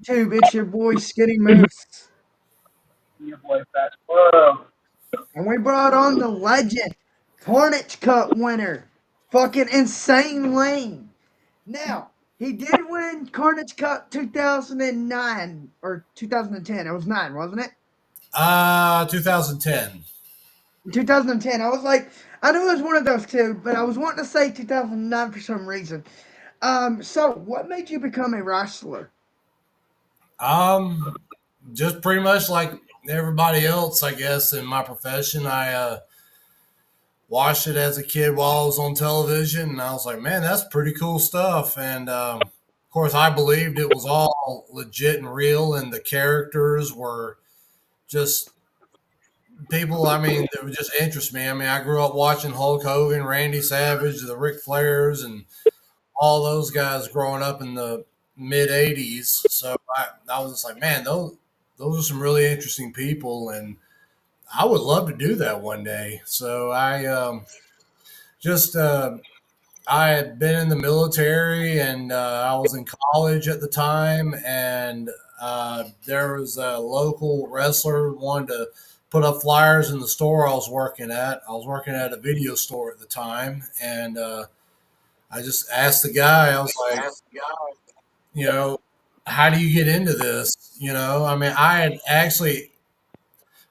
YouTube? It's your boy Skinny Moose. Your boy Fat Squirrel. And we brought on the legend, Carnage Cup winner, fucking Insane Lane. Now, he did win Carnage Cup 2009 or 2010. It was 9, wasn't it? 2010. 2010. I was like, I knew it was one of those two, but I was wanting to say 2009 for some reason. So what made you become a wrestler? Um, just pretty much like everybody else, I guess, in my profession. I watched it as a kid while I was on television, and I was like, man, that's pretty cool stuff. And of course, I believed it was all legit and real, and the characters were just people. I mean, that would just interest me. I mean, I grew up watching Hulk Hogan, Randy Savage, the Ric Flairs, and all those guys growing up in the mid '80s. So I was just like, man, those are some really interesting people, and I would love to do that one day. So I just I had been in the military, and I was in college at the time, and there was a local wrestler who wanted to put up flyers in the store I was working at. I was working at a video store at the time, and I just asked the guy. I was like, you know, how do you get into this? I mean, I had actually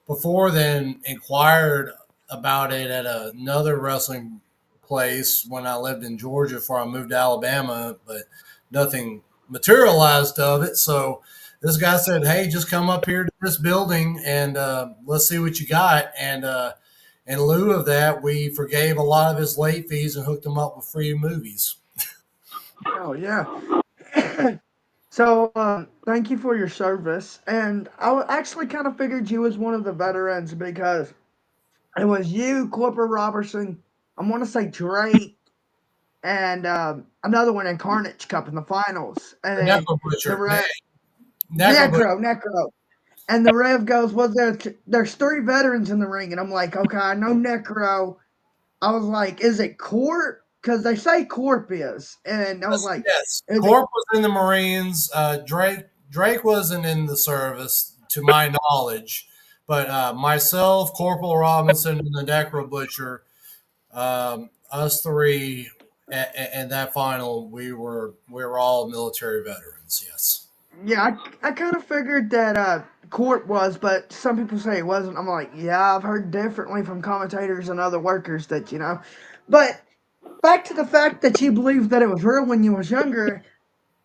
before then inquired about it at another wrestling place when I lived in Georgia before I moved to Alabama, but nothing materialized of it. So this guy said, "Hey, just come up here to this building and let's see what you got." And in lieu of that, we forgave a lot of his late fees and hooked him up with free movies. Oh yeah. So thank you for your service. And actually kind of figured you was one of the veterans because it was you, Corporal Robertson. I want to say Drake and another one in Carnage Cup in the finals. And then Necro the Butcher, Rev, Necro Butcher. Necro. And the Rev goes, well, there's 3 veterans in the ring. And I'm like, okay, I know Necro. I was like, is it Corp? Because they say Corp is. And I was like, Yes, is it? Corp was in the Marines. Drake wasn't in the service, to my knowledge. But myself, Corporal Robinson, and the Necro Butcher, us three, and that final, we were all military veterans. Yes. Yeah, I kind of figured that Court was, but some people say it wasn't. I'm like, yeah, I've heard differently from commentators and other workers that. But back to the fact that you believed that it was real when you was younger,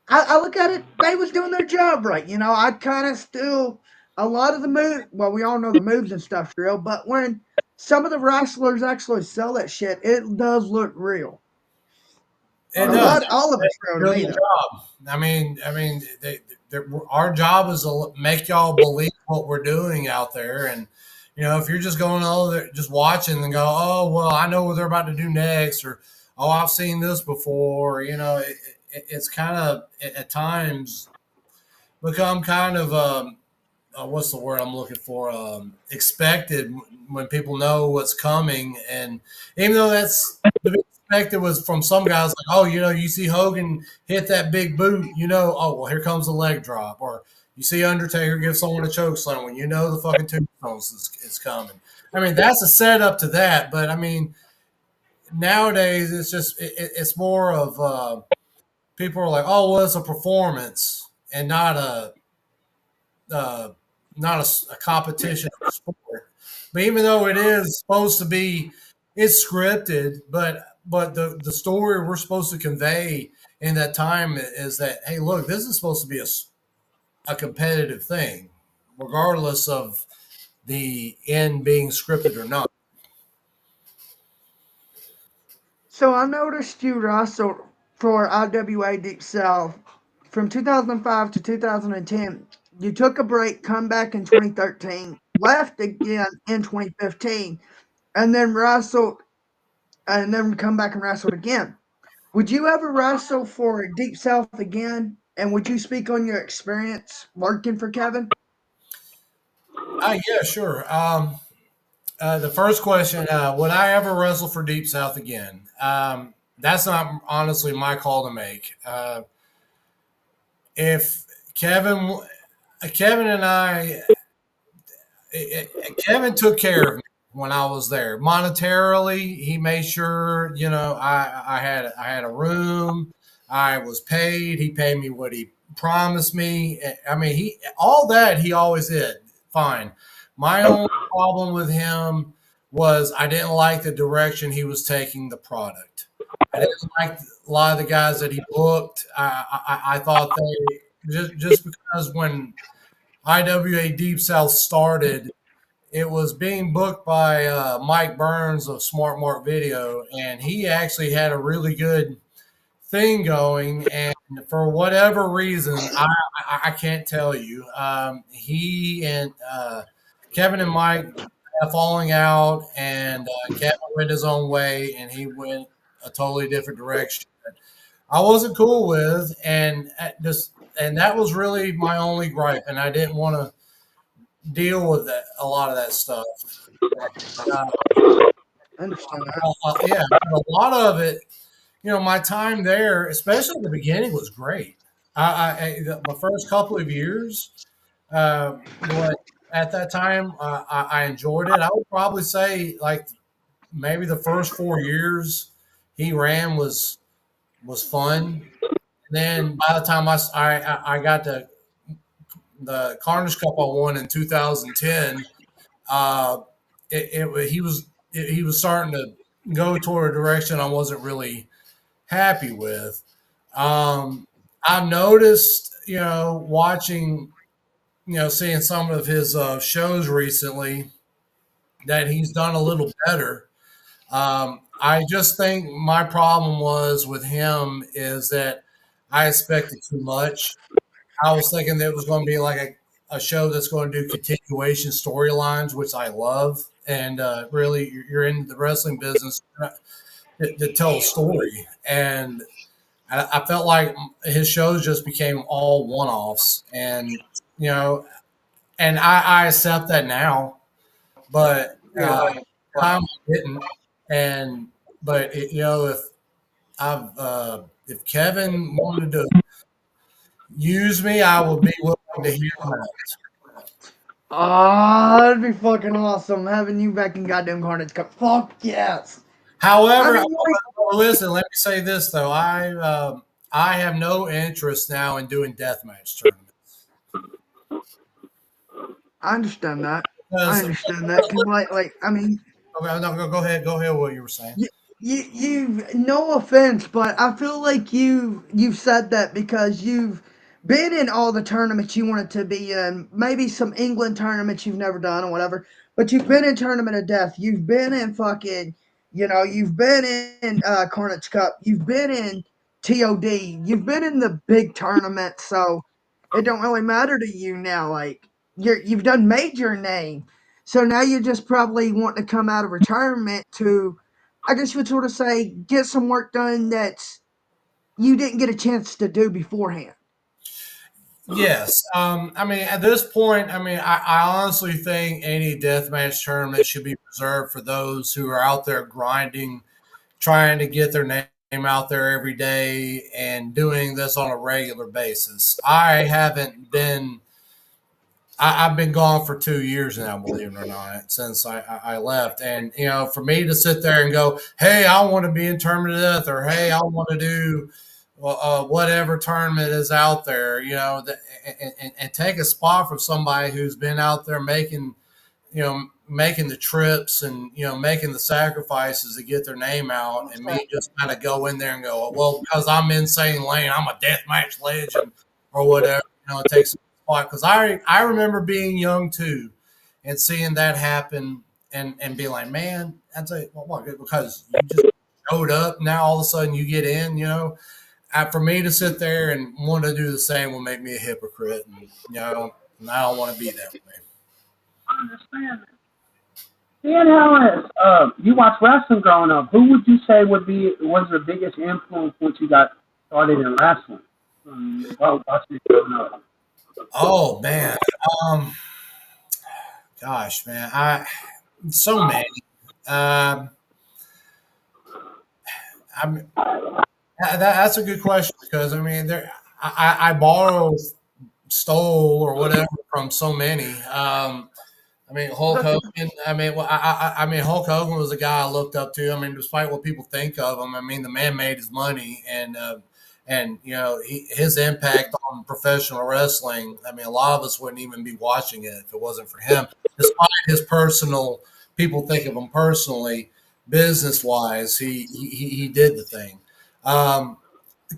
I look at it, they was doing their job right. I kind of still, a lot of the move, well, we all know the moves and stuff's real, but when some of the wrestlers actually sell that shit, it does look real. It A does. lot, all of it's real to Good me, though. job. Our job is to make y'all believe what we're doing out there, and if you're just going over just watching and go, oh well, I know what they're about to do next, or oh, I've seen this before. It's kind of at times become kind of what's the word I'm looking for? Expected when people know what's coming, and even though that's to be expected was from some guys like, oh, you see Hogan hit that big boot, oh well, here comes the leg drop, or you see Undertaker give someone a choke slam when the fucking tombstones is coming. I mean, that's a setup to that, but I mean, nowadays it's just it's more of people are like, oh well, it's a performance and uh, not a competition of a sport. But even though it is supposed to be, it's scripted, but the story we're supposed to convey in that time is that, hey, look, this is supposed to be a competitive thing, regardless of the end being scripted or not. So I noticed you wrestled for IWA Deep South from 2005 to 2010. You took a break, come back in 2013, left again in 2015, and then wrestled, and then come back and wrestled again. Would you ever wrestle for Deep South again? And would you speak on your experience working for Kevin? Yeah, sure. The first question: would I ever wrestle for Deep South again? That's not honestly my call to make. If Kevin, Kevin and I, Kevin took care of me when I was there. Monetarily, he made sure I had a room. I was paid. He paid me what he promised me. I mean, he all that he always did. Fine. My only problem with him was I didn't like the direction he was taking the product. I didn't like a lot of the guys that he booked. I thought they just because when IWA Deep South started, it was being booked by Mike Burns of Smart Mark Video, and he actually had a really good thing going. And for whatever reason, I can't tell you, he and Kevin and Mike had a falling out, and Kevin went his own way, and he went a totally different direction. I wasn't cool with, and and that was really my only gripe, and I didn't want to deal with that, a lot of that stuff. Uh, I understand that. yeah, a lot of it, my time there, especially in the beginning, was great. My first couple of years, what at that time, I enjoyed it. I would probably say like maybe the first 4 years he ran was fun. And then by the time I got to the Carnage Cup I won in 2010, uh, he was starting to go toward a direction I wasn't really happy with. I've noticed, watching, seeing some of his shows recently, that he's done a little better. I just think my problem was with him is that I expected too much. I was thinking that it was going to be like a show that's going to do continuation storylines, which I love. And really, you're in the wrestling business to tell a story. And I felt like his shows just became all one offs. You know, and I accept that now, but time I didn't. And, but, if Kevin wanted to use me, I would be willing to hear him out. Oh, that'd be fucking awesome having you back in goddamn Carnage Cup. Fuck yes. I However, mean, like, listen. Let me say this though. I have no interest now in doing deathmatch tournaments I understand that. I because understand that because, like, I mean, okay, no, go ahead. Go ahead. What you were saying? you've no offense, but I feel like you've said that because you've been in all the tournaments you wanted to be in. Maybe some England tournaments you've never done or whatever, but you've been in Tournament of Death. You've been in fucking, you've been in Carnage Cup. You've been in TOD. You've been in the big tournaments, so it don't really matter to you now. Like you've done major name, so now you just probably want to come out of retirement to, I guess you would sort of say, get some work done that you didn't get a chance to do beforehand. Yes. I mean, at this point, I mean, I honestly think any deathmatch tournament should be reserved for those who are out there grinding, trying to get their name out there every day, and doing this on a regular basis. I've been gone for 2 years now, believe it or not, since I left. And, for me to sit there and go, hey, I want to be in Tournament of Death, or hey, I want to do whatever tournament is out there, and take a spot from somebody who's been out there making the trips and, making the sacrifices to get their name out, and me just kind of go in there and go, well, because I'm Insane Lane, I'm a deathmatch legend or whatever, it takes a spot. Because I remember being young too and seeing that happen and being like, man, that's a, well, what, because you just showed up, now all of a sudden you get in, for me to sit there and want to do the same will make me a hypocrite. And, and I don't want to be that way. I understand that. Seeing how you watch wrestling growing up, who would you say was the biggest influence once you got started in wrestling? Well, watching it growing up. Oh man. Um, Gosh, man, so many. Um, that's a good question because I mean, I borrow stole or whatever from so many. I mean, Hulk Hogan. I mean, I mean, Hulk Hogan was a guy I looked up to. I mean, despite what people think of him, I mean, the man made his money, and you know, his impact on professional wrestling. I mean, a lot of us wouldn't even be watching it if it wasn't for him. Despite his personal, people think of him personally, business wise, he did the thing. Um,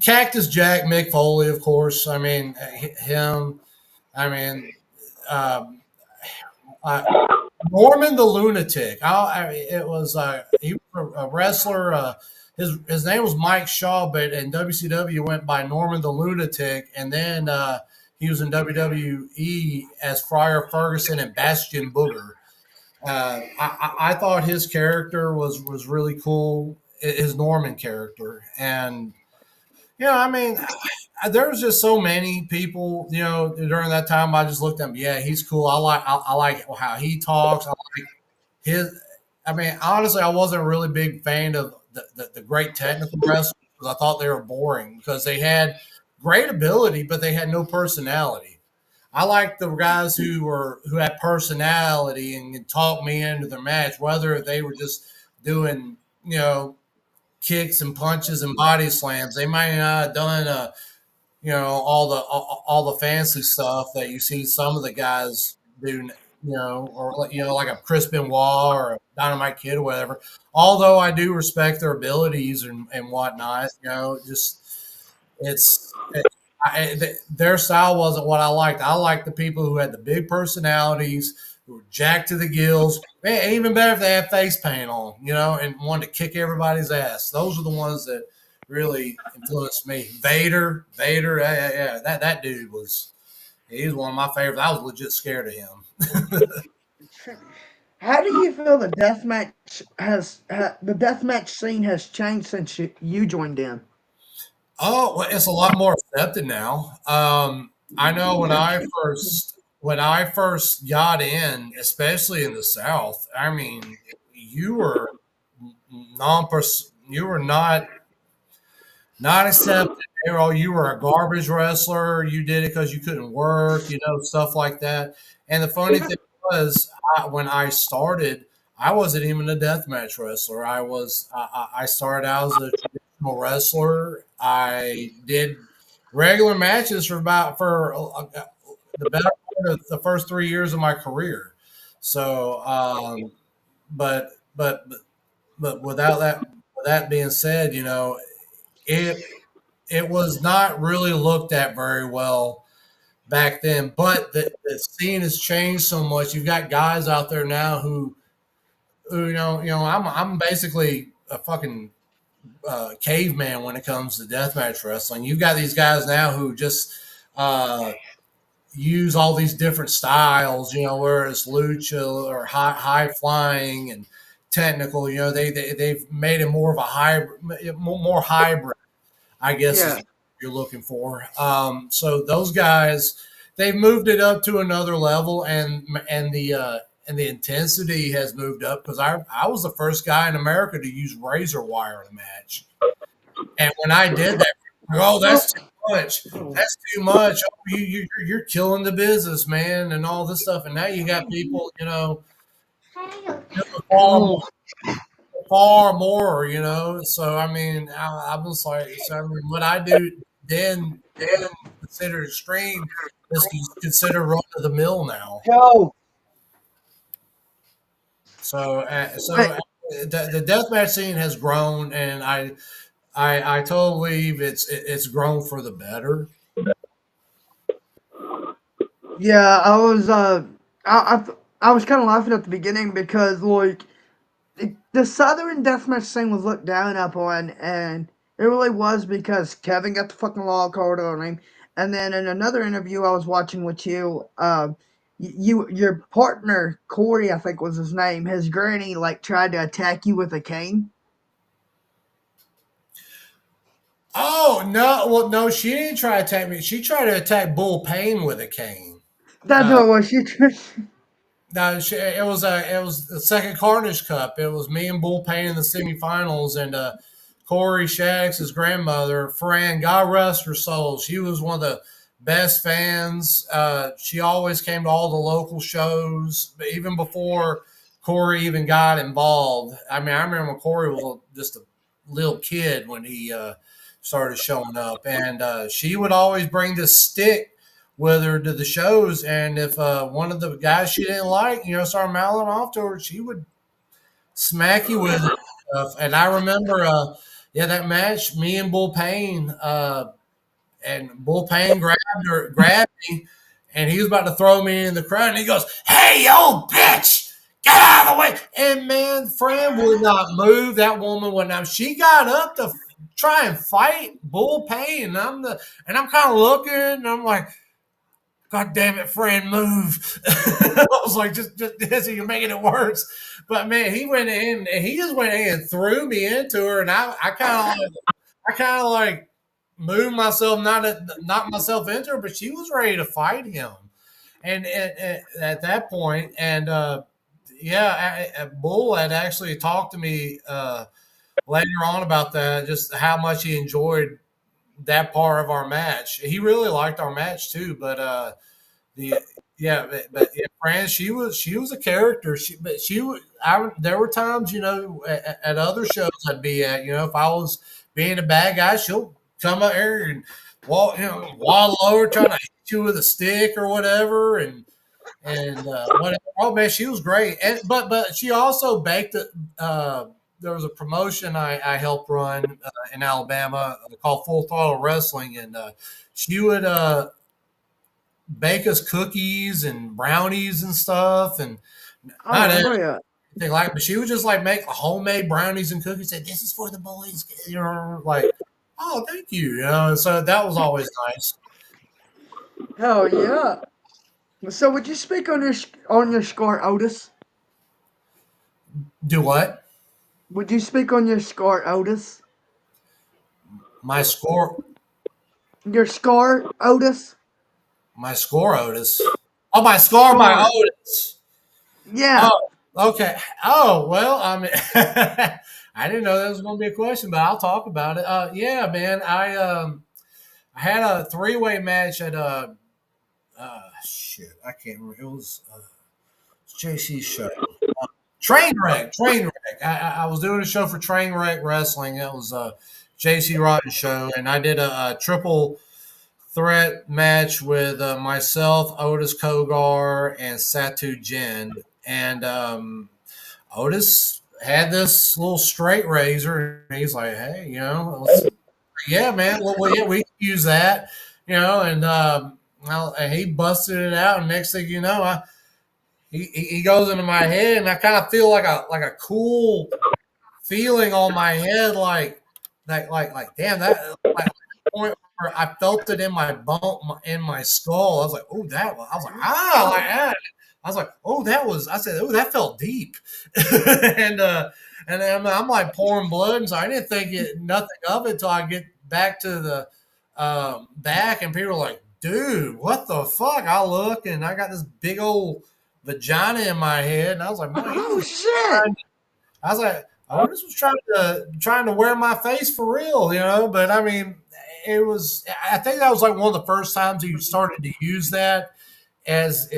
Cactus Jack, Mick Foley, of course. I mean, him. I mean. Um, uh, Norman the Lunatic. It was he was a wrestler. His name was Mike Shaw, but in WCW went by Norman the Lunatic, and then he was in WWE as Friar Ferguson and Bastion Booger. I thought his character was really cool. His Norman character, and you know, I mean, there was just so many people, you know, during that time. I just looked at him. Yeah, he's cool. I like how he talks. I like his. I mean, honestly, I wasn't a really big fan of the great technical wrestlers because I thought they were boring because they had great ability, but they had no personality. I like the guys who had personality and could talk me into their match, whether they were just doing, you know, kicks and punches and body slams. They might not have done you know, all the fancy stuff that you see some of the guys do, you know, or you know, like a Chris Benoit or a Dynamite Kid or whatever. Although I do respect their abilities and whatnot, you know, just it's their style wasn't what I liked. I liked the people who had the big personalities, who were jacked to the gills. Man, even better if they had face paint on, you know, and wanted to kick everybody's ass. Those are the ones that really influenced me. Vader, yeah, that dude was. He's one of my favorites. I was legit scared of him. How do you feel the deathmatch scene has changed since you joined in? Oh, well, it's a lot more accepted now. I know when I first got in, especially in the South. I mean, you were you were not accepted. You were a garbage wrestler. You did it because you couldn't work, you know, stuff like that. And the funny thing was, when I started, I wasn't even a deathmatch wrestler. I started out as a traditional wrestler. I did regular matches the better part of the first 3 years of my career. So, but but but with that being said, you know, it it was not really looked at very well back then. But the scene has changed so much. You've got guys out there now who you know, I'm basically a fucking caveman when it comes to deathmatch wrestling. You've got these guys now who just uh, use all these different styles. You know, where it's lucha or high flying and technical. You know, they've made it more of a hybrid, more hybrid, I guess is Yeah. what you're looking for. So those guys, they've moved it up to another level, and the intensity has moved up because I was the first guy in America to use razor wire in a match, and when I did that, oh, that's too much. That's too much. Oh, you're killing the business, man, and all this stuff. And now you got people, you know, doing Oh, far more, you know. So I mean, I was like, so I mean, what I do then consider extreme is consider run of the mill now. Joe. So the deathmatch scene has grown, and I totally believe it's grown for the better. Yeah, I was kind of laughing at the beginning because like the Southern deathmatch scene was looked down upon, and it really was because Kevin got the fucking law card on him. And then in another interview I was watching with you, your partner Corey, I think was his name, his granny like tried to attack you with a cane. Oh no! Well, no, she didn't try to attack me. She tried to attack Bull Payne with a cane. That's Uh, what it was. She tried. No, it was the second Carnage Cup. It was me and Bull Payne in the semifinals, and Corey Shaddix, his grandmother, Fran, God rest her soul. She was one of the best fans. She always came to all the local shows, but even before Corey even got involved. I mean, I remember when Corey was just a little kid when he started showing up, and she would always bring this stick with her to the shows. And if one of the guys she didn't like, started mouthing off to her, she would smack you with it. And I remember, yeah, that match, me and Bull Payne, and Bull Payne grabbed me, and he was about to throw me in the crowd, and he goes, "Hey, you old bitch, get out of the way!" And man, Fran would not move. That woman would not. She got up to try and fight Bull Payne, and I'm kind of looking, and I'm like, God damn it, Fran, move. I was like, just this, you're making it worse. But man, he went in and he just went in and threw me into her, and I kind of like moved myself, not knocked myself into her, but she was ready to fight him. And at that point, and yeah, Bull had actually talked to me later on about that, just how much he enjoyed that part of our match. He really liked our match too, but the yeah, but yeah, Fran, she was a character. But she was. There were times, at other shows I'd be at, if I was being a bad guy, she'll come up here and waddle over, trying to hit you with a stick or whatever, and whatever. Oh man, she was great. And but she also baked it. There was a promotion I helped run in Alabama called Full Throttle Wrestling, and she would bake us cookies and brownies and stuff, and not Oh yeah. anything like. But she would just like make homemade brownies and cookies. Say, "This is for the boys," like, "Oh, thank you," And so that was always nice. Hell yeah. So would you speak on your score, Otis? Do what? Would you speak on your score, Otis? My score, Your score, Otis? my score, Otis. Oh, my score by Score. Otis. Yeah. Oh, okay. Oh, well, I mean, I didn't know that was going to be a question, but I'll talk about it. Yeah, man, I had a three-way match at shit, I can't remember. It was JC's show. Train wreck. I was doing a show for Train Wreck Wrestling. It was a JC Rotten show, and I did a triple threat match with myself, Otis Kogar, and Satu Jin. And Otis had this little straight razor, and he's like, "Hey, yeah, man, yeah, we can use that, and well, and he busted it out, and next thing you know, he goes into my head, and I kind of feel like a cool feeling on my head, like damn, that like point where I felt it in my bone, in my skull. I was like, oh, that was. I was like, like that. I was like, oh, that was. I said, oh, that felt deep, and then I'm like pouring blood, and so I didn't think nothing of it until I get back to the back, and people are like, dude, what the fuck? I look, and I got this big old vagina in my head, and I was like, man, Oh shit. I was like, oh, this was trying to wear my face for real, But I mean, it was. I think that was like one of the first times he started to use that as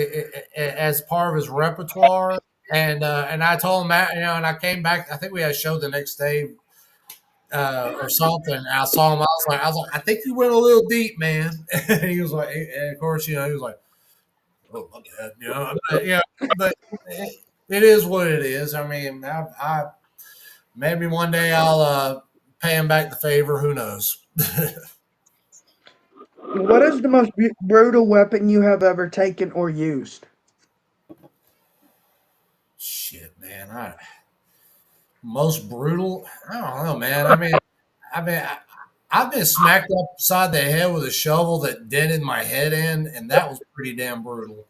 part of his repertoire. And I told him that, and I came back. I think we had a show the next day or something. And I saw him. I was like, I think you went a little deep, man. And he was like, and of course, he was like, oh my god, but it is what it is. I mean, I maybe one day I'll pay him back the favor. Who knows? What is the most brutal weapon you have ever taken or used? Shit, man. Most brutal. I don't know, man. I've been smacked upside the head with a shovel that dented my head in, and that was pretty damn brutal.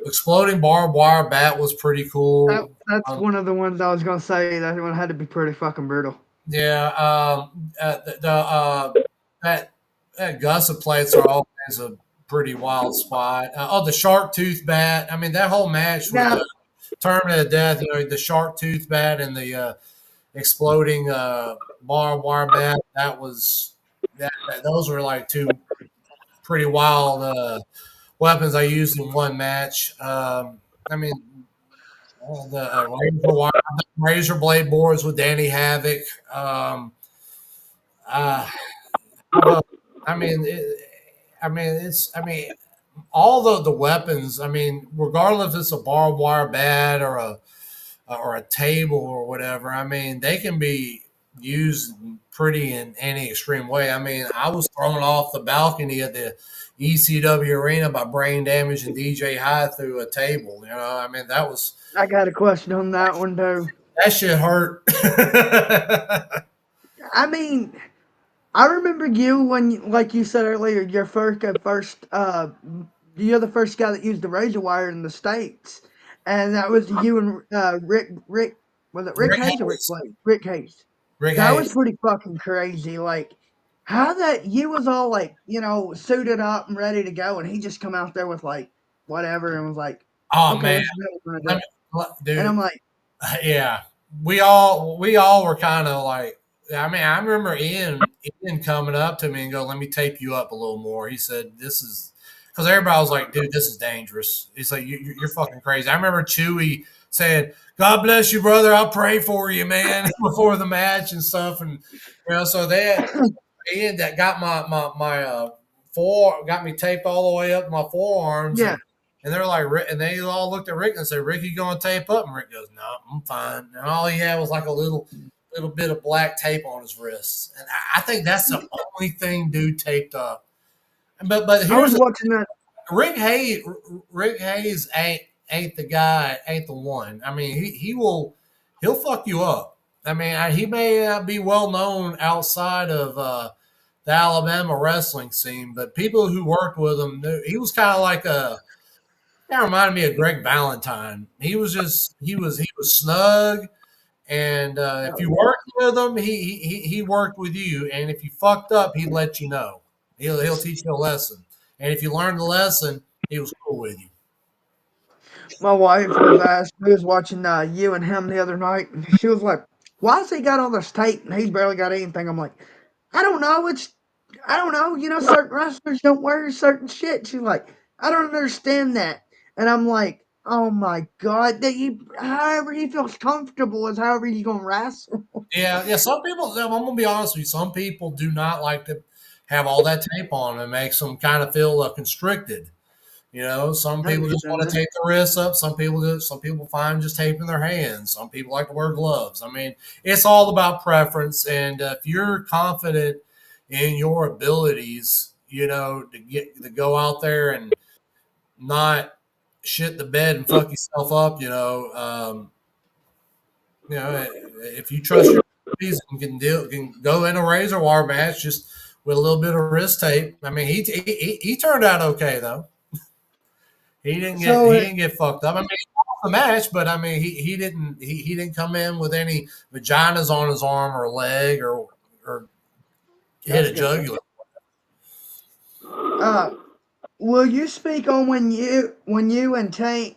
Exploding barbed wire bat was pretty cool. That's one of the ones I was gonna say. That one had to be pretty fucking brutal. Yeah, that gusset plates are always a pretty wild spot. The shark tooth bat. I mean, that whole match with Now, the tournament of death. The shark tooth bat and the exploding barbed wire bat. Those were like two pretty wild weapons I used in one match. I mean, the razor blade boards with Danny Havoc. Uh, I've, I mean, I mean, all the weapons. I mean, regardless if it's a barbed wire bat or a table or whatever. I mean, they can be used pretty in any extreme way. I mean, I was thrown off the balcony at the ECW arena by brain damage and DJ Hyde through a table. You know, I mean, I got a question on that one too. that shit hurt. I mean, I remember you when, like you said earlier, your you're the first guy that used the razor wire in the states, and that was you and Rick, was it Rick Rick Hayes or Rick Hayes. Blade? Rick Hayes. Rick That was Hayes. pretty fucking crazy. Like how that you was all like, suited up and ready to go, and he just come out there with like whatever and was like, Oh okay, man, this is what we're I gonna do. mean, And I'm dude. like, Yeah, we all were kind of like. I mean, I remember Ian coming up to me and go, "Let me tape you up a little more." He said, "This is," because everybody was like, "Dude, this is dangerous." He's like, "You're fucking crazy." I remember Chewy saying, "God bless you, brother. I'll pray for you, man," before the match and stuff. And so they had Ian that got got me taped all the way up to my forearms, yeah. and they're like, and they all looked at Rick and said, "Rick, you going to tape up?" And Rick goes, "No, I'm fine." And all he had was like a little bit of black tape on his wrists, and I think that's the only thing dude taped up. But I here's was the, watching that. Rick Hayes. Rick Hayes ain't the guy, ain't the one. I mean, he'll fuck you up. I mean, he may not be well known outside of the Alabama wrestling scene, but people who worked with him knew he was kind of like a. That reminded me of Greg Valentine. He was snug, and if you worked with him, he worked with you, and if you fucked up, he'd let you know. He'll teach you a lesson, and if you learned the lesson, he was cool with you. My wife was asked, we was watching you and him the other night, and she was like, "Why's he got all this tape and he's barely got anything?" I'm like, "I don't know. I don't know. Certain wrestlers don't wear certain shit." She's like, "I don't understand that," and I'm like, "Oh my god, however he feels comfortable is however you gonna wrestle." Yeah. Some people. I'm gonna be honest with you. Some people do not like to have all that tape on. It makes them kind of feel constricted. You know, some I people just understand want to that. tape their wrists up. Some people do. Some people find just taping their hands. Some people like to wear gloves. I mean, it's all about preference. And if you're confident in your abilities, to go out there and not shit the bed and fuck yourself up, if you trust your abilities and can go in a razor wire match just with a little bit of wrist tape. I mean, he turned out okay though. So He didn't get fucked up. I mean, he lost the match, but I mean, he didn't come in with any vaginas on his arm or leg or hit that's a good. jugular. Uh, will you speak on when you and Tank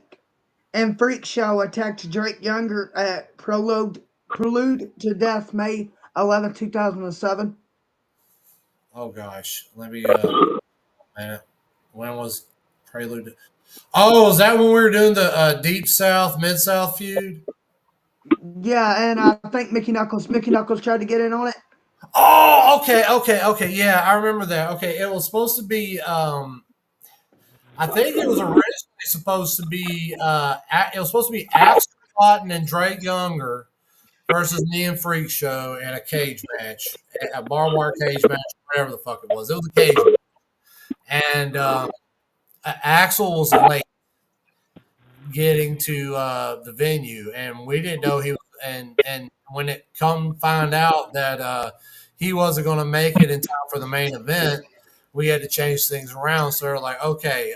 and Freak Show attacked Drake Younger at Prelude to Death, May 11th, 2007? Oh gosh, let me man, when was Prelude? Oh, is that when we were doing the Deep South Mid South feud? Yeah, and I think Mickey Knuckles tried to get in on it. Oh, okay. Yeah, I remember that. Okay, it was supposed to be. I think it was originally supposed to be. It was supposed to be Axel Cotton and Drake Younger versus me and Freak Show in a cage match, a barbed wire cage match, whatever the fuck it was. It was a cage, and Axel was late getting to the venue, and we didn't know he was. And when it come find out that he wasn't going to make it in time for the main event, we had to change things around. So they're like, okay,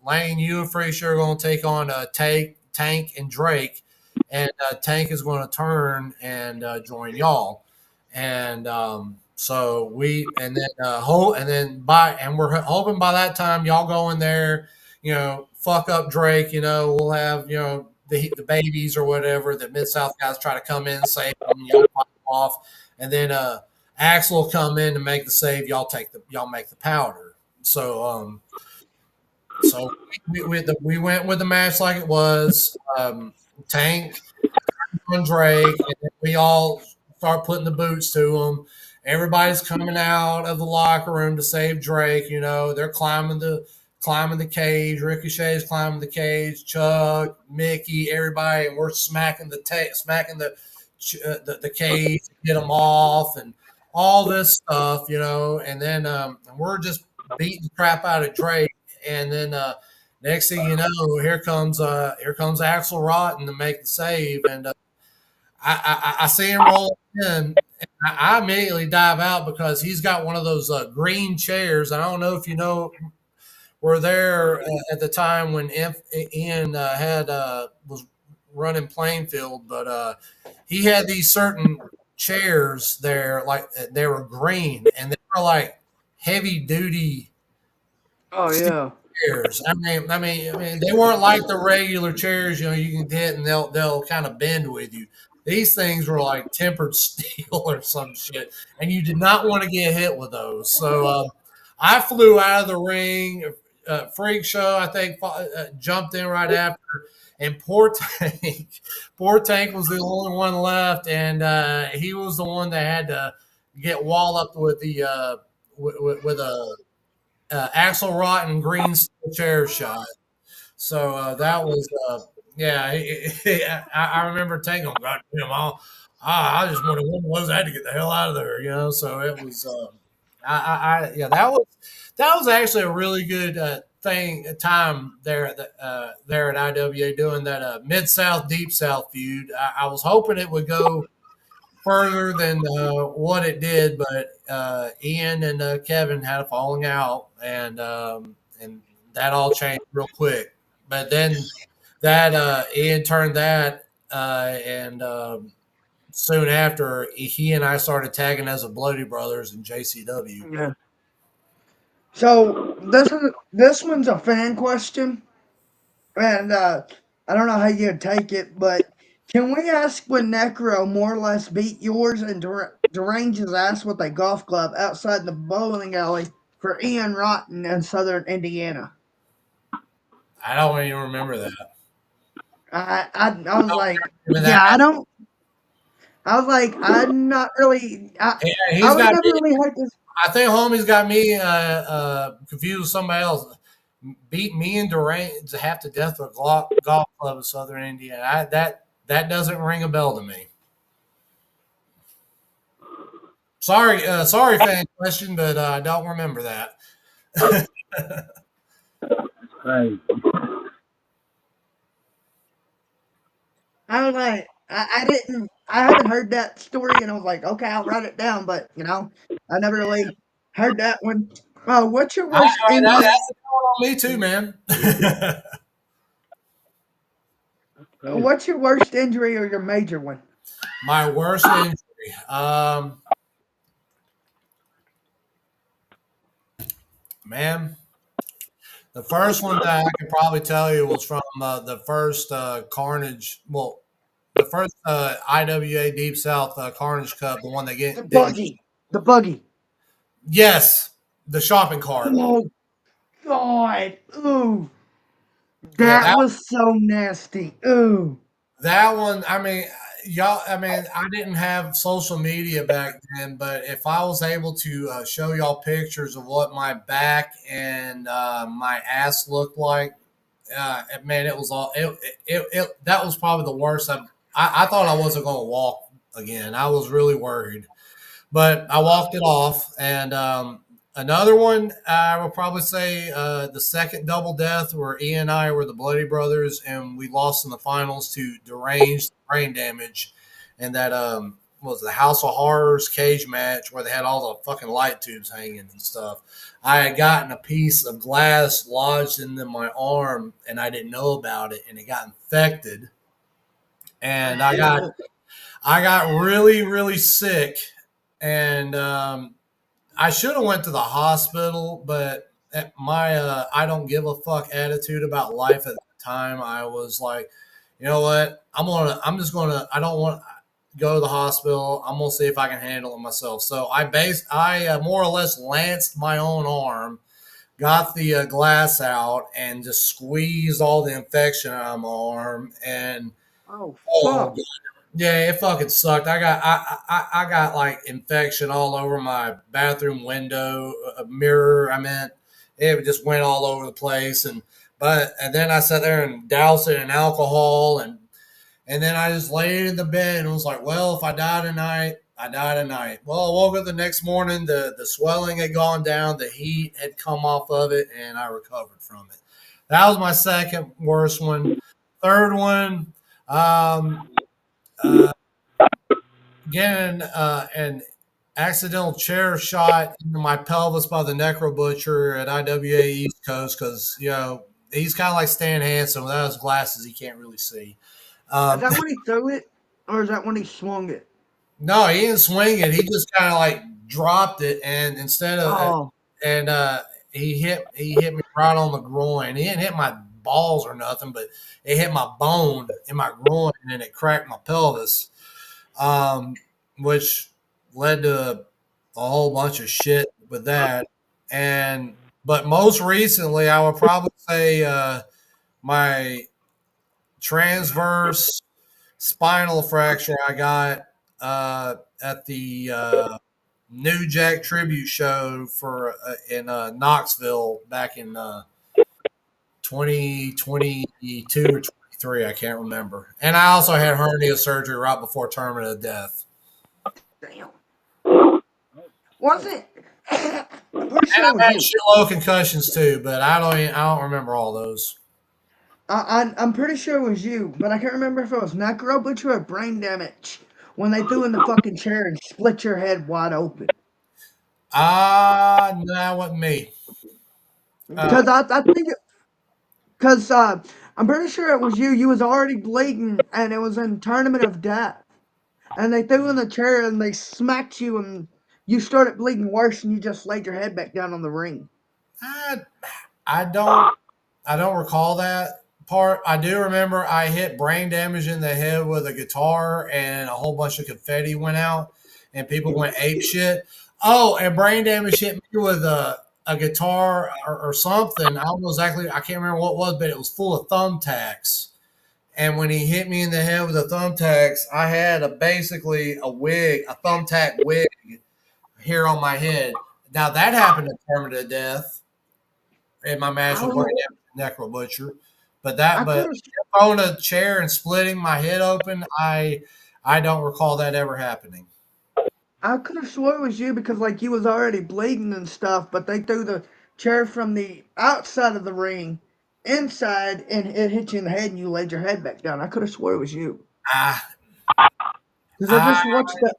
Lane, you and Frazier are going to take on Tank and Drake, and Tank is going to turn and join y'all. And so and then we're hoping by that time y'all go in there, fuck up Drake. We'll have the babies or whatever the Mid South guys try to come in, save them, y'all pop off, and then Axel will come in to make the save. Y'all make the powder. So we went with the match like it was. Tank on Drake, and then we all start putting the boots to them. Everybody's coming out of the locker room to save Drake. You know, they're climbing the cage. Ricochet's climbing the cage. Chuck, Mickey, everybody, and we're smacking the cage to get them off, and all this stuff. You know, and then and we're just beating the crap out of Drake, and then. Next thing you know, here comes Axel Rotten to make the save, and I see him roll in, and I immediately dive out because he's got one of those green chairs. I don't know if you know, were there at the time when Ian had was running Plainfield, but he had these certain chairs there, like they were green, and they were like heavy duty Oh yeah. chairs. I mean, they weren't like the regular chairs. You know, you can hit and they'll kind of bend with you. These things were like tempered steel or some shit, and you did not want to get hit with those. So I flew out of the ring. Freak Show, I think, jumped in right after, and poor Tank was the only one left, and he was the one that had to get walloped with the with a Axel Rotten green steel chair shot. So that was, yeah. I remember taking, God damn, I just wanted one was I had to get the hell out of there, you know. So it was, yeah, that was actually a really good time there at there at IWA doing that Mid South Deep South feud. I was hoping it would go further than what it did, but Ian and Kevin had a falling out, and that all changed real quick. But then that Ian turned that, and soon after he and I started tagging as the Bloody Brothers in JCW. Yeah. So this one's a fan question, and I don't know how you'd take it, but can we ask when Necro more or less beat yours and deranged his ass with a golf club outside the bowling alley for Ian Rotten in Southern Indiana? I don't even remember that. I was like, Remember yeah, I that? don't. I was like, I'm not really. Yeah, I he's was got never me. really heard this. I think homie's got me confused with somebody else. Beat me and Durant to half to death with a golf club in Southern Indiana. That doesn't ring a bell to me. Sorry, fan question, but I don't remember that. Right. I was like, I haven't heard that story, and I was like, okay, I'll write it down, but I never really heard that one. What's your All worst right, injury? that's on me too, man. Great. What's your worst injury or your major one? My worst injury. Man, the first one that I can probably tell you was from the first Carnage. Well, the first IWA Deep South Carnage Cup, the one that The didn't. buggy. The buggy. Yes, the shopping cart. Oh God. Ooh. Yeah, That was so nasty. Ooh. that one. I mean, y'all. I mean, I didn't have social media back then, but if I was able to show y'all pictures of what my back and my ass looked like, man, it was all. That was probably the worst. I thought I wasn't going to walk again. I was really worried. But I walked it off. And another one, I would probably say the second double death where Ian and I were the Bloody Brothers and we lost in the finals to deranged brain damage. And that was the House of Horrors cage match where they had all the fucking light tubes hanging and stuff. I had gotten a piece of glass lodged into my arm and I didn't know about it and it got infected. And I got really, really sick, and I should have went to the hospital, but at my I don't give a fuck attitude about life at the time, I was like, you know what, I'm just gonna, I don't want to go to the hospital. I'm gonna see if I can handle it myself. So I more or less lanced my own arm got the glass out and just squeezed all the infection out of my arm. And Oh oh, fuck! yeah, it fucking sucked. I got like infection all over my bathroom window, mirror. I meant it just went all over the place, and then I sat there and doused it in alcohol, and then I just laid in the bed and was like, well, if I die tonight, I die tonight. Well, I woke up the next morning, the swelling had gone down, the heat had come off of it, and I recovered from it. That was my second worst one. Third one, um, uh, getting an accidental chair shot into my pelvis by the necro butcher at IWA East Coast because, he's kind of like Stan Hansen. Without his glasses, he can't really see. Is Um, that when he threw it, or is that when he swung it? No, he didn't swing it. He just kind of like dropped it, and instead of Oh, and he hit me right on the groin. He didn't hit my balls or nothing, but it hit my bone in my groin, and it cracked my pelvis, um, which led to a whole bunch of shit with that. And but most recently, I would probably say my transverse spinal fracture I got at the New Jack tribute show for in Knoxville back in 2022 or 23. I can't remember. And I also had hernia surgery right before terminal death. damn! Was it? I'm pretty And sure it I've was had you. shitload of concussions too, but I don't remember all those. I'm pretty sure it was you, but I can't remember if it was necro butcher or brain damage when they threw in the fucking chair and split your head wide open. No, that wasn't me. Uh, Because I think because I'm pretty sure it was you. You was already bleeding, and it was in tournament of death. And they threw in the chair and they smacked you, and you started bleeding worse, and you just laid your head back down on the ring. I, I don't I don't recall that part. I do remember I hit brain damage in the head with a guitar and a whole bunch of confetti went out and people went ape shit. Oh, and brain damage hit me with a guitar or something. I don't know exactly. I can't remember what it was, but it was full of thumbtacks. And when he hit me in the head with the thumbtacks, I had basically a wig, a thumbtack wig here on my head. Now that happened to permanent death in my match I with don't know. Necro Butcher. But I could have. throwing a chair and splitting my head open, I don't recall that ever happening. I could have swore it was you because like you was already bleeding and stuff, but they threw the chair from the outside of the ring inside and it hit you in the head and you laid your head back down. I could have swore it was you I because I I just watched that.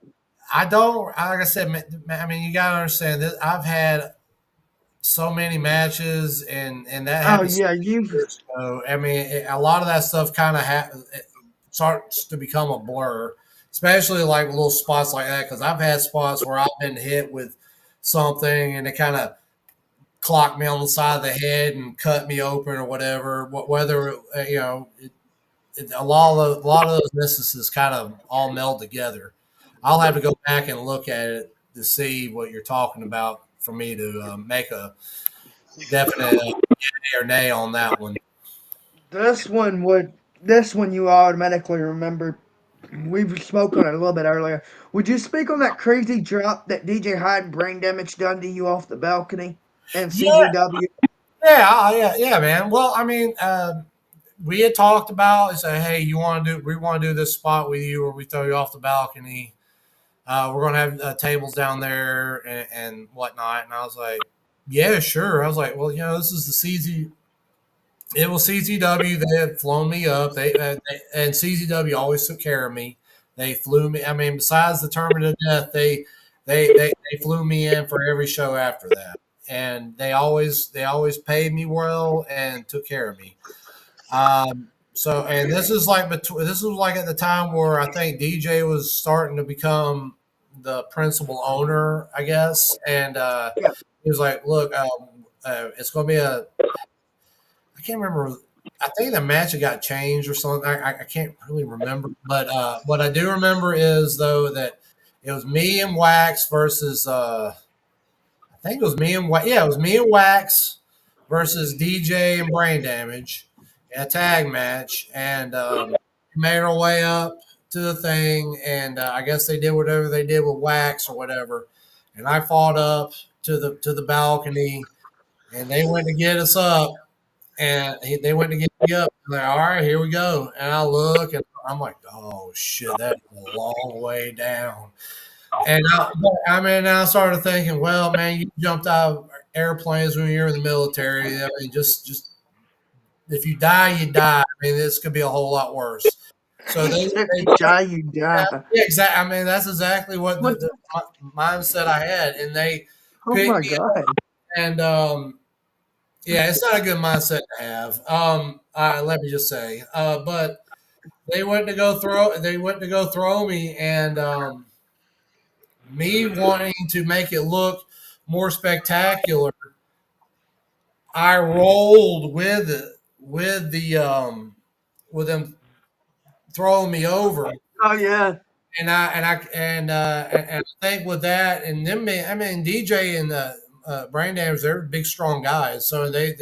I don't like I said. I mean, you gotta understand that I've had so many matches, and that Oh happened yeah, you. years ago. I mean, a lot of that stuff kind of starts to become a blur, especially like little spots like that. Because I've had spots where I've been hit with something, and it kind of clocked me on the side of the head and cut me open or whatever. Whether a lot of those instances kind of all meld together. I'll have to go back and look at it to see what you're talking about for me to make a definite yay or nay on that one. This one would. This one you automatically remember. We've spoke on it a little bit earlier. Would you speak on that crazy drop that DJ Hyde brain damage done to you off the balcony and Yeah, CZW? yeah, man. Well, I mean, we had talked about. Say, hey, we want to do this spot with you, where we throw you off the balcony. We're gonna have tables down there and whatnot. And I was like, yeah, sure. I was like, well, this is the CZ. It was CZW. They had flown me up. And CZW always took care of me. They flew me. I mean, besides the tournament of death, they flew me in for every show after that, and they always paid me well and took care of me. So, and this was like at the time where I think DJ was starting to become the principal owner, I guess, and Yeah. he was like, "Look, it's going to be a I can't remember. I think the match had got changed or something. I can't really remember. But what I do remember is though that it was me and Wax versus I think it was me and Wax. Yeah, it was me and Wax versus DJ and Brain Damage, a tag match, and made our way up to the thing, and I guess they did whatever they did with wax or whatever, and I fought up to the balcony, and they went to get us up, and they went to get me up. Like, all right, here we go, and I look, and I'm like, oh shit, that's a long way down. And I started thinking, well, man, you jumped out of airplanes when you're in the military. I mean, just if you die, you die. I mean, this could be a whole lot worse. So If they you die, you die. yeah, exactly. I mean, that's exactly what What? the mindset I had, and they Oh picked my me god. up, and yeah, it's not a good mindset to have. Let me just say, but they went to go throw me, and me wanting to make it look more spectacular, I rolled with it with them throwing me over. Oh yeah. And I think with that and them, I mean DJ and Brain Damage, they're big strong guys, so they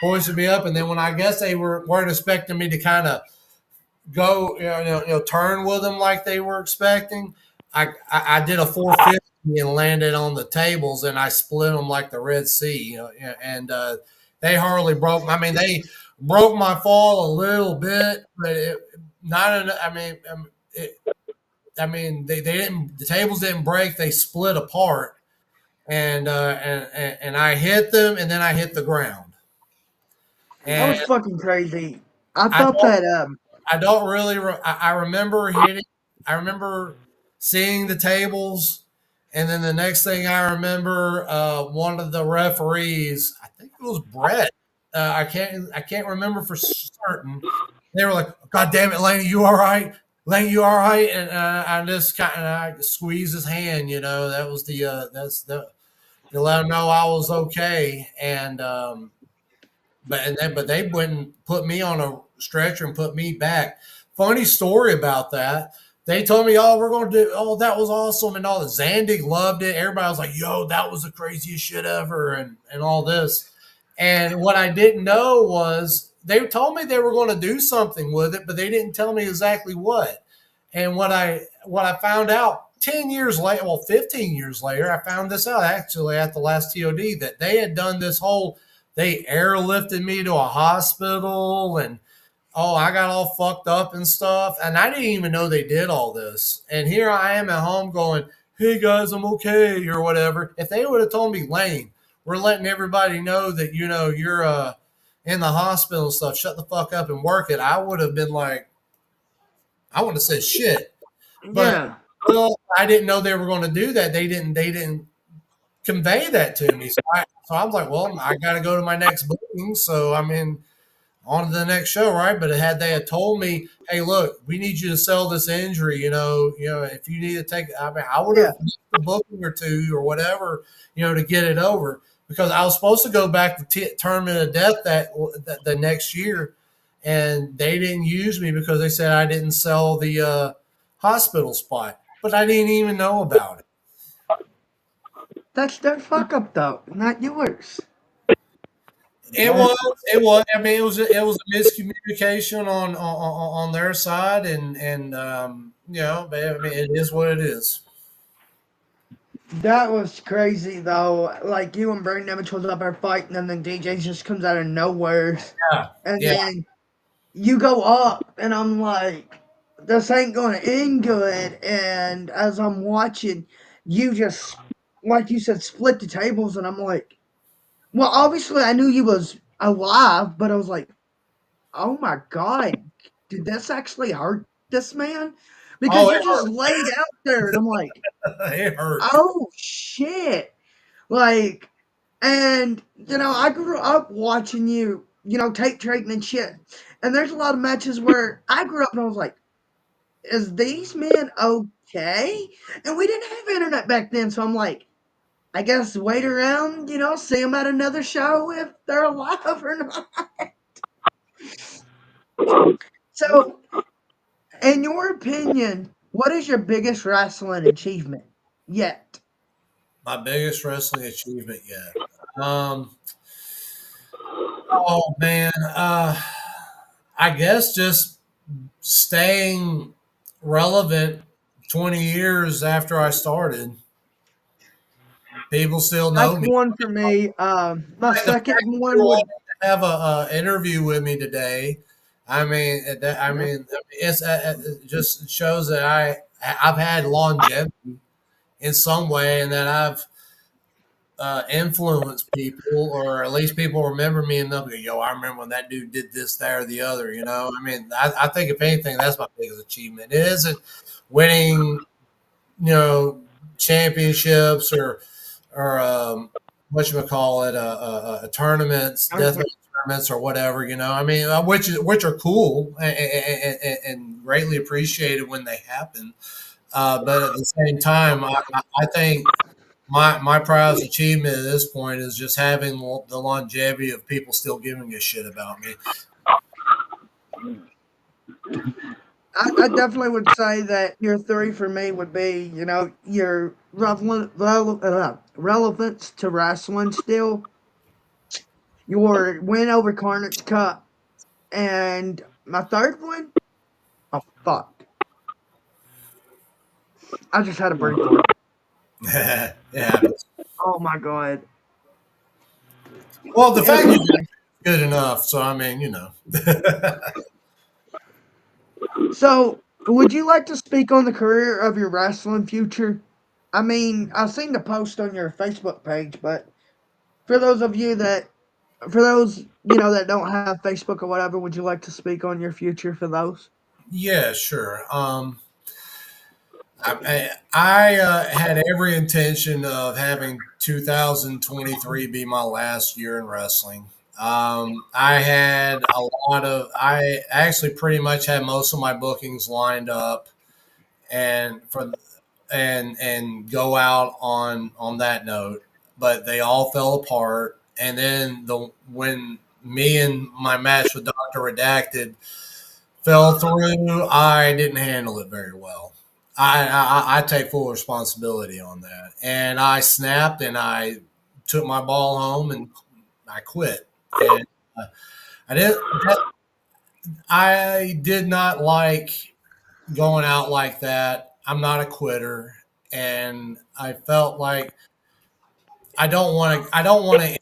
hoisted me up, and then when I guess they weren't expecting me to kind of go, turn with them like they were expecting. I did a 450 and landed on the tables, and I split them like the Red Sea. And they hardly broke. I mean, they broke my fall a little bit, but not enough. I mean, they didn't. The tables didn't break. They split apart, and I hit them, and then I hit the ground. That And was fucking crazy. I I thought that I don't really. I remember hitting. I remember seeing the tables, and then the next thing I remember, one of the referees, I think it was Brett. I can't remember for certain. They were like, "God damn it, Laney, you all right? Laney, you all right?" And I just kind of I squeezed his hand. That was that's the to let him know I was okay. And but they wouldn't put me on a stretcher and put me back. Funny story about that. They told me, "Oh, we're going to do. Oh, that was awesome," and all. The Zandig loved it. Everybody was like, "Yo, that was the craziest shit ever," and all this. And what I didn't know was they told me they were going to do something with it, but they didn't tell me exactly what. And what I found out 10 years later, well, 15 years later, I found this out actually at the last TOD that they had done this whole. They airlifted me to a hospital, and oh, I got all fucked up and stuff. And I didn't even know they did all this. And here I am at home going, "Hey guys, I'm okay," or whatever. If they would have told me, "Lane, we're letting everybody know that you're in the hospital and stuff. Shut the fuck up and work it," I would have been like, I would have said shit. But yeah. well, I didn't know they were going to do that. They didn't convey that to me. So I was like, well, I got to go to my next booking. So I mean, on to the next show, right? But had they had told me, "Hey, look, we need you to sell this injury," if you need to take, I mean, I would Yeah. have missed a booking or two or whatever, to get it over because I was supposed to go back to Tournament of Death that the next year, and they didn't use me because they said I didn't sell the hospital spot, but I didn't even know about it. That's their fuck up though, not yours. It That was. It was. I mean, it was a miscommunication on their side, and but I mean, it is what it is. That was crazy though. Like you and Brain Damage was up there fighting, and then DJ just comes out of nowhere, Yeah, and yeah. then you go up, and I'm like, this ain't gonna end good. And as I'm watching, you just, like you said, split the tables, and I'm like, well, obviously I knew you was alive, but I was like, oh my god, did this actually hurt this man? Because Oh, you just laid out there, and I'm like, it hurt. oh shit. Like, and I grew up watching you, tape trading and shit. And there's a lot of matches where I grew up and I was like, is these men okay? And we didn't have internet back then, so I'm like, I guess wait around, see them at another show if they're alive or not. So, in your opinion, what is your biggest wrestling achievement yet? My biggest wrestling achievement yet. Um, Oh man, I guess just staying relevant 20 years after I started. People still That's know me. one for me. My The fact second that you one would. wanted to have a interview with me today, I mean, Yeah. it just shows that I've had longevity in some way, and that I've influenced people, or at least people remember me enough to go, yo, I remember when that dude did this, that, or the other. You know, I mean, I think if anything, that's my biggest achievement. It isn't winning, championships or what you call it, tournaments, deathmatch tournaments, or whatever. I mean, which are cool and greatly appreciated when they happen. But at the same time, I think my proudest achievement at this point is just having the longevity of people still giving a shit about me. I definitely would say that your three for me would be, your relevance to wrestling still, your win over Carnage Cup, and my third one, oh fuck, I just had a brain fart. It happens. Oh my god. Well, the fact you Anyway, good enough. So I mean, so would you like to speak on the career of your wrestling future? I mean, I've seen the post on your Facebook page, but for those of you that, for those that don't have Facebook or whatever, would you like to speak on your future for those? Yeah, sure. I had every intention of having 2023 be my last year in wrestling. I had a lot of, I actually pretty much had most of my bookings lined up, and go out on that note, but they all fell apart. And then when me and my match with Doctor Redacted fell through, I didn't handle it very well. I take full responsibility on that, and I snapped and I took my ball home and I quit. And uh, I did I did not like going out like that. I'm not a quitter, and I felt like I don't want to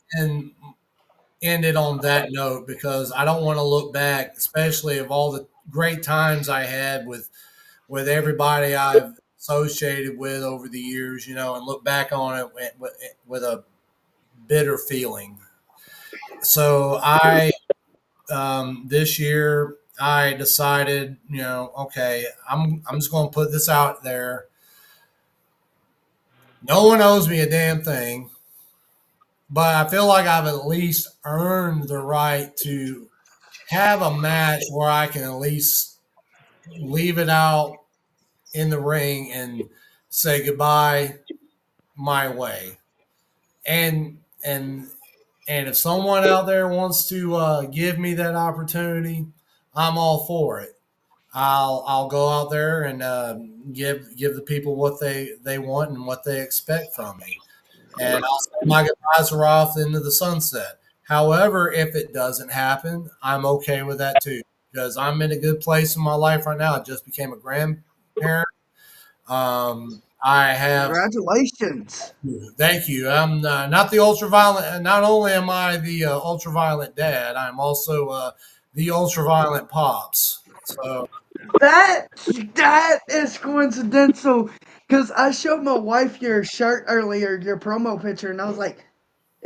end it on that note, because I don't want to look back, especially of all the great times I had with everybody I've associated with over the years, and look back on it with a bitter feeling. So this year I decided, okay, I'm just going to put this out there. No one owes me a damn thing, but I feel like I've at least earned the right to have a match where I can at least leave it out in the ring and say goodbye my way. And and if someone out there wants to give me that opportunity, I'm all for it. I'll go out there and give the people what they want and what they expect from me, and I'll say my goodbyes are off into the sunset. However, if it doesn't happen, I'm okay with that too, because I'm in a good place in my life right now. I just became a grandparent. I have Congratulations. Thank you. I'm not the ultraviolet. Not only am I the ultraviolet dad, I'm also the ultraviolet pops. So That that is coincidental because I showed my wife your shirt earlier, your promo picture, and I was like,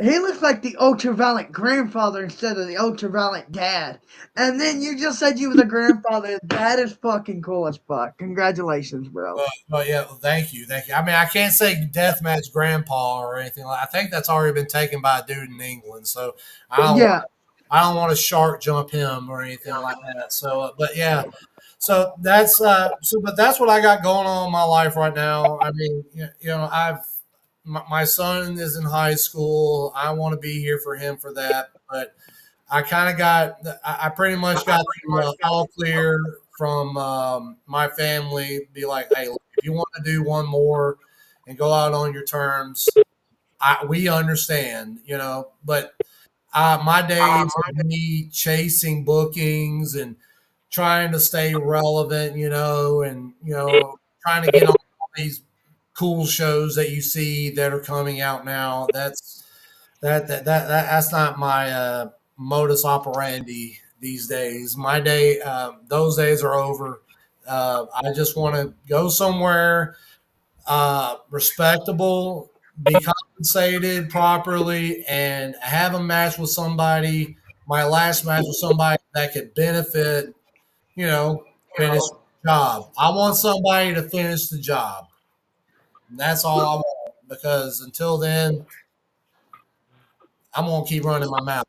he looks like the ultraviolet grandfather instead of the ultraviolet dad. And then you just said you were the grandfather. That is fucking cool as fuck. Congratulations, bro. but yeah, thank you, thank you. I mean, I can't say deathmatch grandpa or anything like. I think that's already been taken by a dude in England. So I don't want Yeah, I don't want to shark jump him or anything like that. So, but yeah, but that's what I got going on in my life right now. I mean, my son is in high school. I want to be here for him for that, but I pretty much got the all clear from my family. Be like, hey, look, if you want to do one more and go out on your terms, we understand, but My days of me chasing bookings and trying to stay relevant, and trying to get on all these cool shows that you see that are coming out now. That's not my modus operandi these days. My day, those days are over. I just want to go somewhere respectable, be compensated properly, and have a match with somebody. My last match with somebody that could benefit, finish the job. I want somebody to finish the job. And that's all I want because until then, I'm gonna keep running my mouth.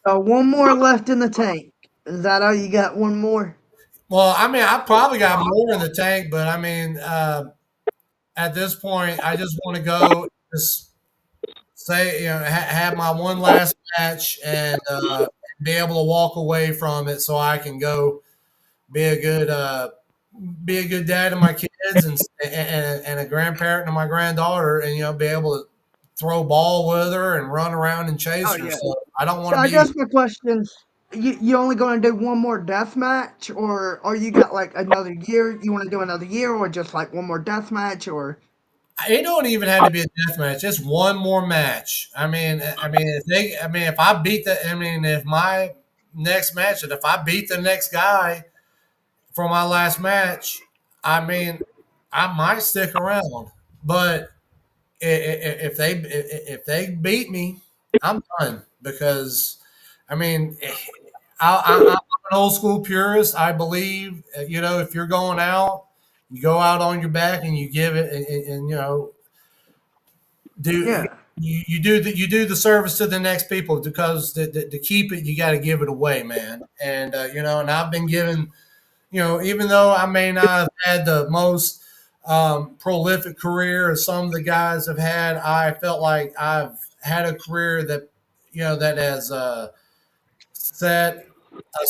One more left in the tank. Is that all you got? One more? Well, I mean, I probably got more in the tank, but I mean, at this point, I just want to go, just say, have my one last match and be able to walk away from it, so I can go be a good uh, be a good dad to my kids and a grandparent to my granddaughter, and be able to throw ball with her and run around and Oh chase her. yeah. So I don't want So to I be. guess my question's, you only going to do one more death match, or you got like another year? You want to do another year, or just like one more death match, or It don't even have to be a death match. Just one more match. If I beat if my next match, and if I beat the next guy for my last match, I mean, I might stick around. But if they beat me, I'm done because I mean, I'm an old school purist. I believe if you're going out, you go out on your back and you give it, and do yeah? you do the service to the next people because to keep it, you got to give it away, man. And and I've been given, even though I may not have had the most prolific career as some of the guys have had, I felt like I've had a career that that has set a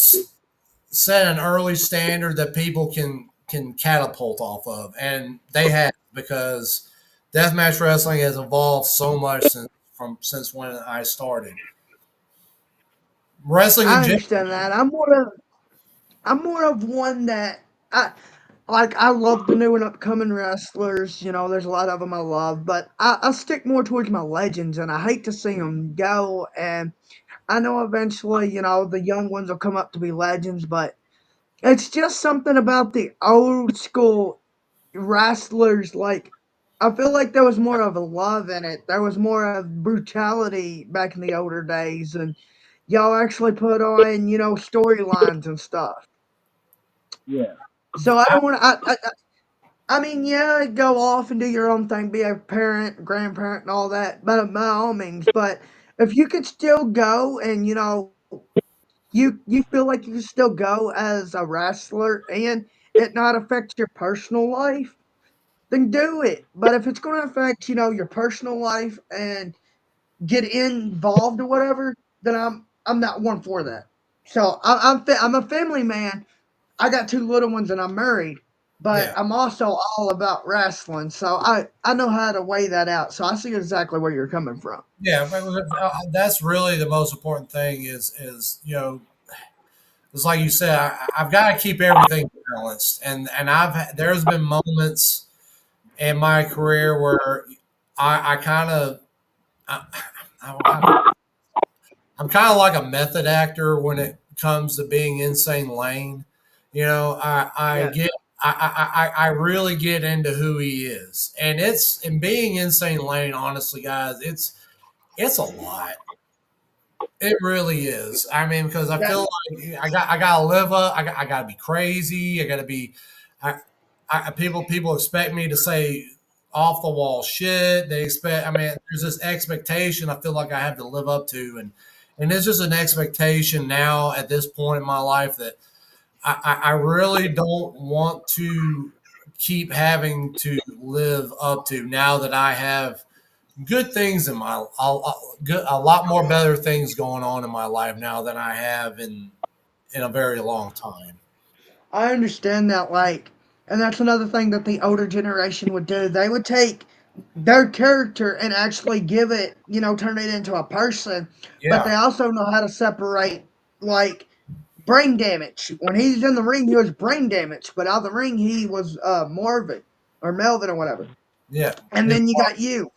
set an early standard that people can catapult off of, and they have because deathmatch wrestling has evolved so much since when I started. Wrestling in I general, understand that. I'm more of one that I like. I love the new and upcoming wrestlers. There's a lot of them I love, but I stick more towards my legends, and I hate to see them go. And I know eventually, the young ones will come up to be legends, but it's just something about the old school wrestlers. Like, I feel like there was more of a love in it. There was more of brutality back in the older days, and y'all actually put on, storylines and stuff. Yeah. So I don't want to. I mean, yeah, go off and do your own thing, be a parent, grandparent, and all that, but by all means. But if you could still go and you feel like you can still go as a wrestler and it not affect your personal life, then do it. But if it's going to affect, your personal life and get involved or whatever, then I'm not one for that. So I'm a family man. I got two little ones and I'm married, but yeah. I'm also all about wrestling. So I know how to weigh that out. So I see exactly where you're coming from. Yeah, but that's really the most important thing is it's like you said, I've got to keep everything balanced, and there's been moments in my career where I kind of I, I'm kind of like a method actor when it comes to being insane Lane. I Yeah, get I really get into who he is, and being insane Lane. Honestly, guys, it's a lot. It really is. I mean, because I that feel like I gotta live up. I gotta be crazy. I gotta be. I, people expect me to say off the wall shit. They expect. I mean, there's this expectation. I feel like I have to live up to, and it's just an expectation now at this point in my life that I really don't want to keep having to live up to now that I have good things in my a lot more better things going on in my life now than I have in a very long time. I understand that. Like, and that's another thing that the older generation would do. They would take their character and actually give it, turn it into a person. But Yeah, they also know how to separate, like, brain damage. When he's in the ring, he was brain damaged, but out of the ring, he was Marvin or Melvin or whatever. yeah. And His then you got you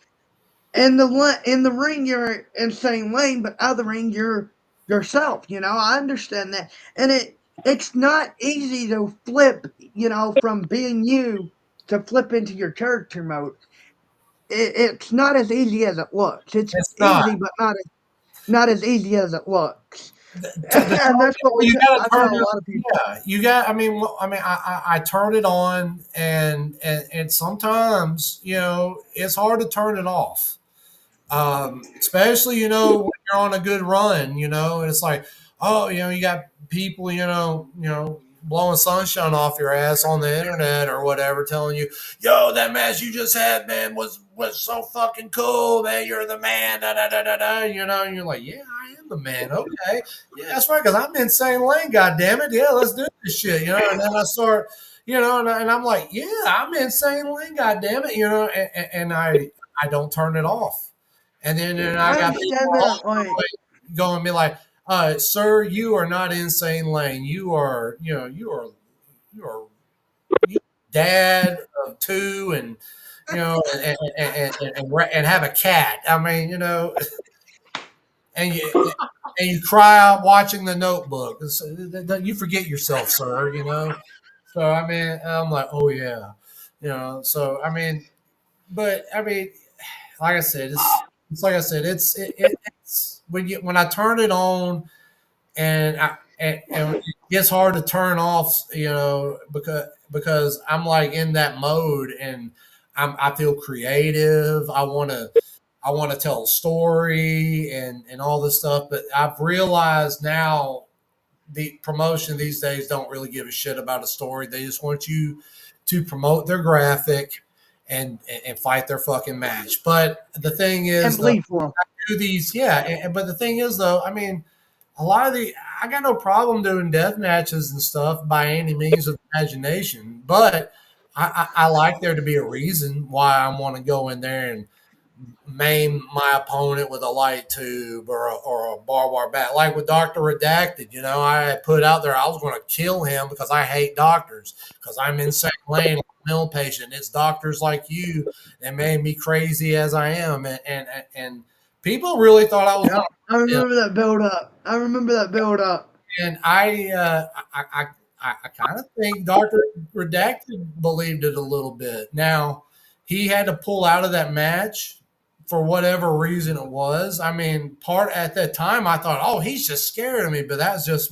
in the ring. You're insane lane, but out of the ring, you're yourself. I understand that, and it's not easy to flip. From being you to flip into your character mode. It's not as easy as it looks. It's It's not. easy, but not as easy as it looks. The And that's what you got to I turn tell a it. lot of people. Yeah, you got. I turn it on, and sometimes it's hard to turn it off. Especially when you're on a good run, and it's like, oh, you got people, blowing sunshine off your ass on the internet or whatever, telling you, yo, that match you just had, man, was so fucking cool, man. You're the man, da da da da da. And you're like, yeah, I am the man. Okay, yeah, that's right, because I'm insane lane. God damn it, yeah, let's do this shit. And then I start. And I'm like, yeah, I'm insane lane. God damn it, and I don't turn it off. And then I I got people understand all that. over the Like, way going to be like, sir, you are not insane lane. You are, you are you dad of two and, and have a cat. I mean, and you cry out watching the Notebook. You forget yourself, sir, So, I mean, I'm like, oh, yeah. So, I mean, but I mean, like I said, it's like I said, it's when I turn it on and it gets hard to turn off, because I'm like in that mode and I feel creative. I want to tell a story and all this stuff, but I've realized now the promotion these days don't really give a shit about a story. They just want you to promote their graphic and fight their fucking match. But the thing and is, though, bleed for them. do these, yeah. But the thing is, though, I mean, a lot of I got no problem doing death matches and stuff by any means of imagination, but I like there to be a reason why I want to go in there and maim my opponent with a light tube or a barbed wire bat. Like with Dr. Redacted, I put out there I was going to kill him because I hate doctors, because I'm insane lane, like a mental patient. It's doctors like you that made me crazy as I am. And people really thought I was Yeah, going I to kill him. remember that build up. I remember that build up. And I kind of think Doctor Redacted believed it a little bit. Now he had to pull out of that match for whatever reason it was. I mean, part at that time I thought, oh, he's just scared of me, but that's just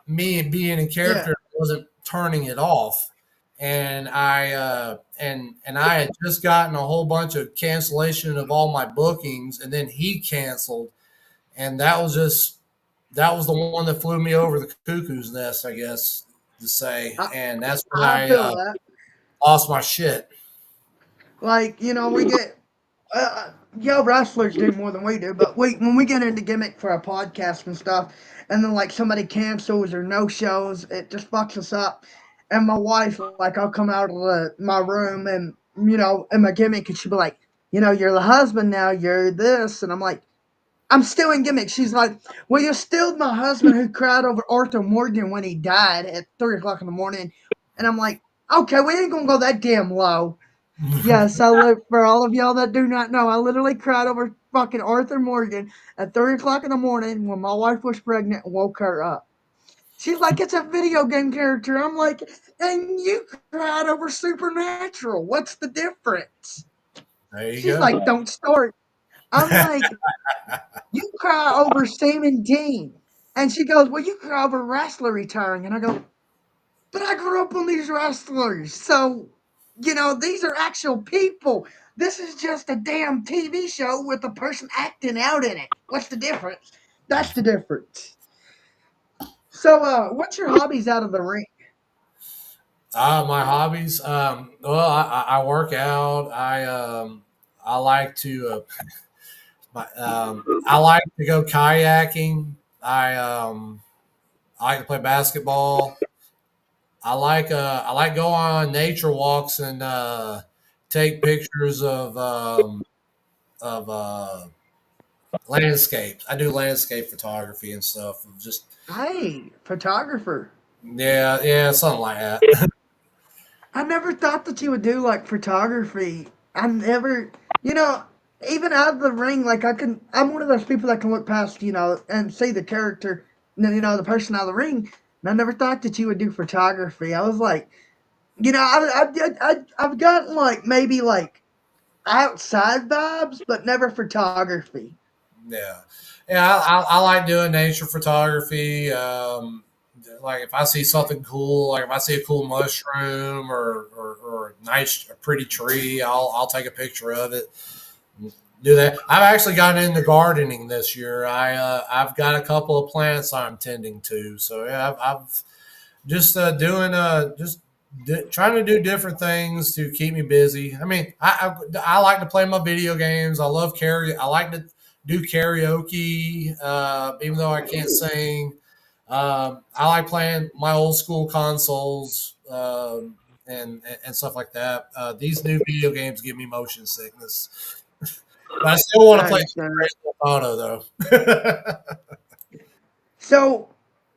me being in Yeah, character, wasn't turning it off. And I had just gotten a whole bunch of cancellation of all my bookings, and then he canceled, and that was the one that flew me over the cuckoo's nest, I guess to say. I, And that's when I I feel that. lost my shit. Like, we get yo wrestlers do more than we do, but when we get into gimmick for a podcast and stuff, and then like somebody cancels or no shows, it just fucks us up. And my wife, like, I'll come out of my room and in my gimmick, and she'll be like, you're the husband now, you're this, and I'm like, I'm still in gimmick. She's like, well, you're still my husband who cried over Arthur Morgan when he died at 3 o'clock in the morning, and I'm like, okay, we ain't gonna go that damn low. Yes, I look for all of y'all that do not know. I literally cried over fucking Arthur Morgan at 3 o'clock in the morning when my wife was pregnant and woke her up. She's like, it's a video game character. I'm like, and you cried over Supernatural. What's the difference? There you She's go. like, don't start. I'm like, you cry over Sam and Dean. And she goes, well, you cry over wrestler retiring. And I go, but I grew up on these wrestlers. So, these are actual people. This is just a damn TV show with a person acting out in it. What's the difference? That's the difference. So, what's your hobbies out of the ring? My hobbies. Well, I work out. I like to. I like to go kayaking. I like to play basketball. I like going on nature walks and take pictures of landscapes. I do landscape photography and stuff. Just Hey, photographer. yeah, yeah, something like that. I never thought that you would do like photography. I never, you know, even out of the ring, like I'm one of those people that can look past, and see the character, and then, the person out of the ring. And I never thought that you would do photography. I was like, I've gotten like maybe like outside vibes, but never photography. Yeah, yeah. I like doing nature photography. Like if I see something cool, like if I see a cool mushroom or a nice, a pretty tree, I'll take a picture of it. Do that. I've actually gotten into gardening this year. I've got a couple of plants I'm tending to. So yeah, I've just doing just trying to do different things to keep me busy. I mean, I like to play my video games. I love karaoke. I like to do karaoke, even though I can't sing. I like playing my old school consoles and stuff like that. These new video games give me motion sickness, but I still want to I play understand. Grand Theft Auto though. So,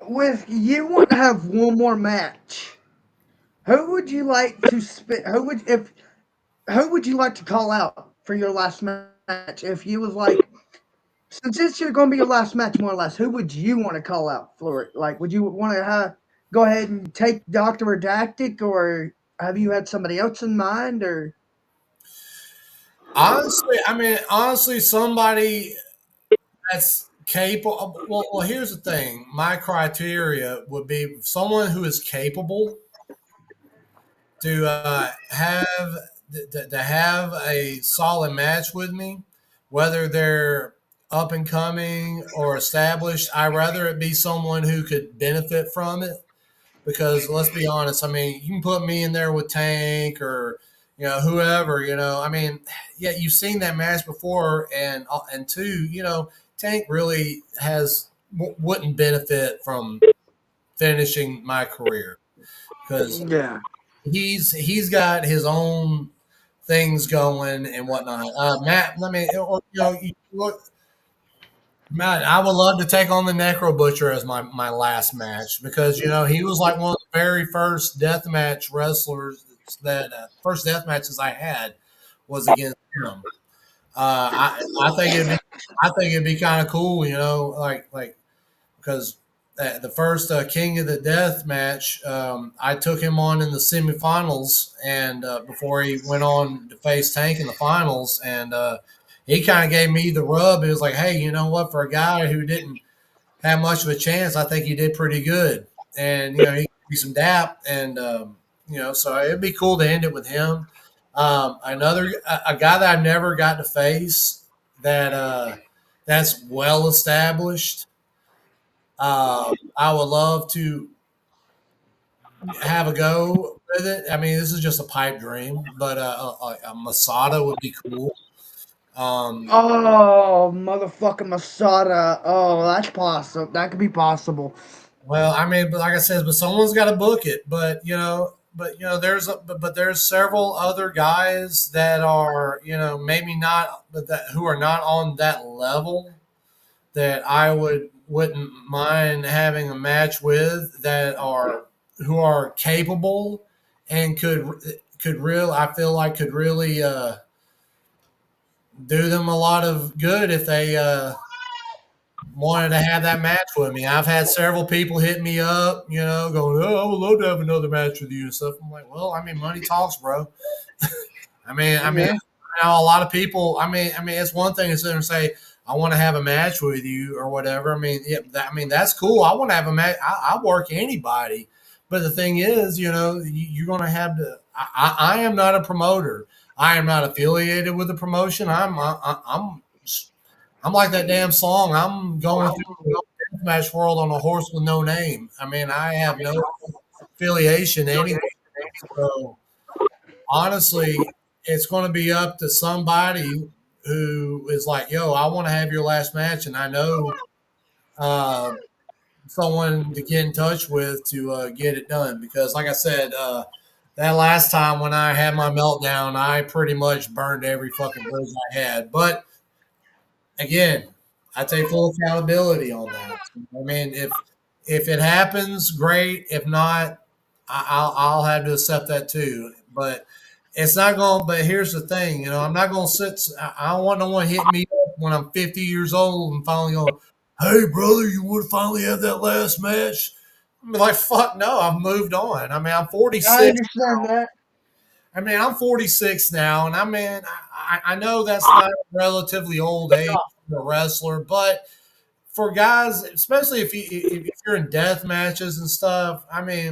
with you want to have one more match, who would you like to spit? Who would you like to call out for your last match? If you was like, since it's going to be your last match, more or less, who would you want to call out for it? Like, would you want to go ahead and take Doctor Redactic, or have you had somebody else in mind? Or Honestly, I mean, honestly, somebody that's capable. Well, here's the thing. My criteria would be someone who is capable to to have a solid match with me, whether they're up and coming or established. I rather it be someone who could benefit from it because let's be honest. I mean, you can put me in there with Tank or whoever. I mean, yeah, you've seen that match before, and two, Tank really wouldn't benefit from finishing my career because yeah, he's got his own things going and whatnot. Matt, let me, or, you look, Matt, I would love to take on the Necro Butcher as my last match because he was like one of the very first death match wrestlers that first death matches I had was against him. I think it'd be kind of cool, like because the first King of the Death match, I took him on in the semifinals, and before he went on to face Tank in the finals, and he kind of gave me the rub. He was like, "Hey, you know what? For a guy who didn't have much of a chance, I think he did pretty good." And he gave me some dap, and so it'd be cool to end it with him. Another a guy that I've never got to face that that's well established. I would love to have a go with it. I mean, this is just a pipe dream, but a Masada would be cool. Um, oh, motherfucking Masada. Oh, that's possible. That could be possible. well, I mean, but like I said, but someone's got to book it. But there's several other guys that are maybe not, but that who are not on that level that I wouldn't mind having a match with that are who are capable and could real I feel like could really do them a lot of good if they wanted to have that match with me. I've had several people hit me up, going, "Oh, I would love to have another match with you" and stuff. I'm like, "Well, I mean, money talks, bro." I mean, Yeah. a lot of people. I mean, it's one thing to sit there and say, "I want to have a match with you" or whatever. I mean, yeah, that's cool. I want to have a match. I work anybody, but the thing is, you're going to have to. I am not a promoter. I am not affiliated with a promotion. I'm like that damn song. I'm going through the deathmatch world on a horse with no name. I mean, I have no affiliation anywhere. So honestly, it's going to be up to somebody who is like, "Yo, I want to have your last match," and I know uh, someone to get in touch with to get it done. Because, like I said, that last time when I had my meltdown, I pretty much burned every fucking bridge I had. But again, I take full accountability on that. I mean, if it happens, great. If not, I'll have to accept that too. But it's not going. But here's the thing, I'm not going to sit. I don't want no one hitting me up when I'm 50 years old and finally going, "Hey, brother, you would finally have that last match." I'm like, "Fuck no, I've moved on." I mean, I'm I 46. understand that. I mean, I'm 46 now, and I know that's not a relatively old age for a wrestler, but for guys, especially if you're in death matches and stuff, yeah,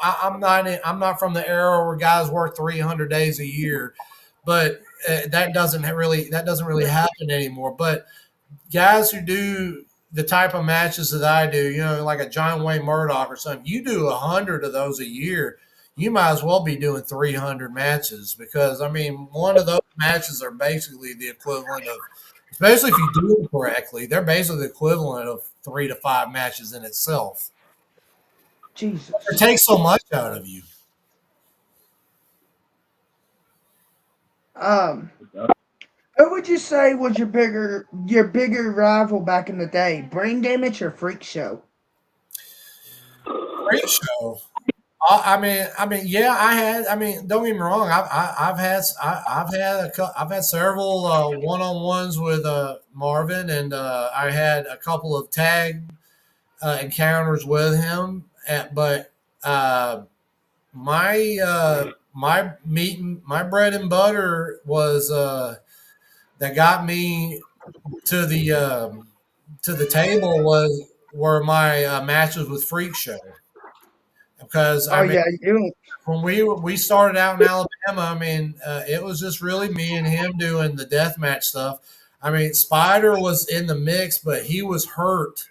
I'm not from the era where guys work 300 days a year, but that doesn't really happen anymore. But guys who do the type of matches that I do, like a John Wayne Murdoch or something, you do 100 of those a year. You might as well be doing 300 matches because one of those matches are basically the equivalent of, especially if you do them correctly, they're basically the equivalent of 3 to 5 matches in itself. It Jesus. takes so much out of you. Um, who would you say was your bigger rival back in the day? Brain Damage or Freak Show? Great show. Yeah, I had. Don't get me wrong. I've had several one on ones with Marvin, and I had a couple of tag encounters with him. But my bread and butter was that got me to the table were my matches with Freak Show because Oh yeah, you. when we started out in Alabama, it was just really me and him doing the deathmatch stuff. Spider was in the mix, but he was hurt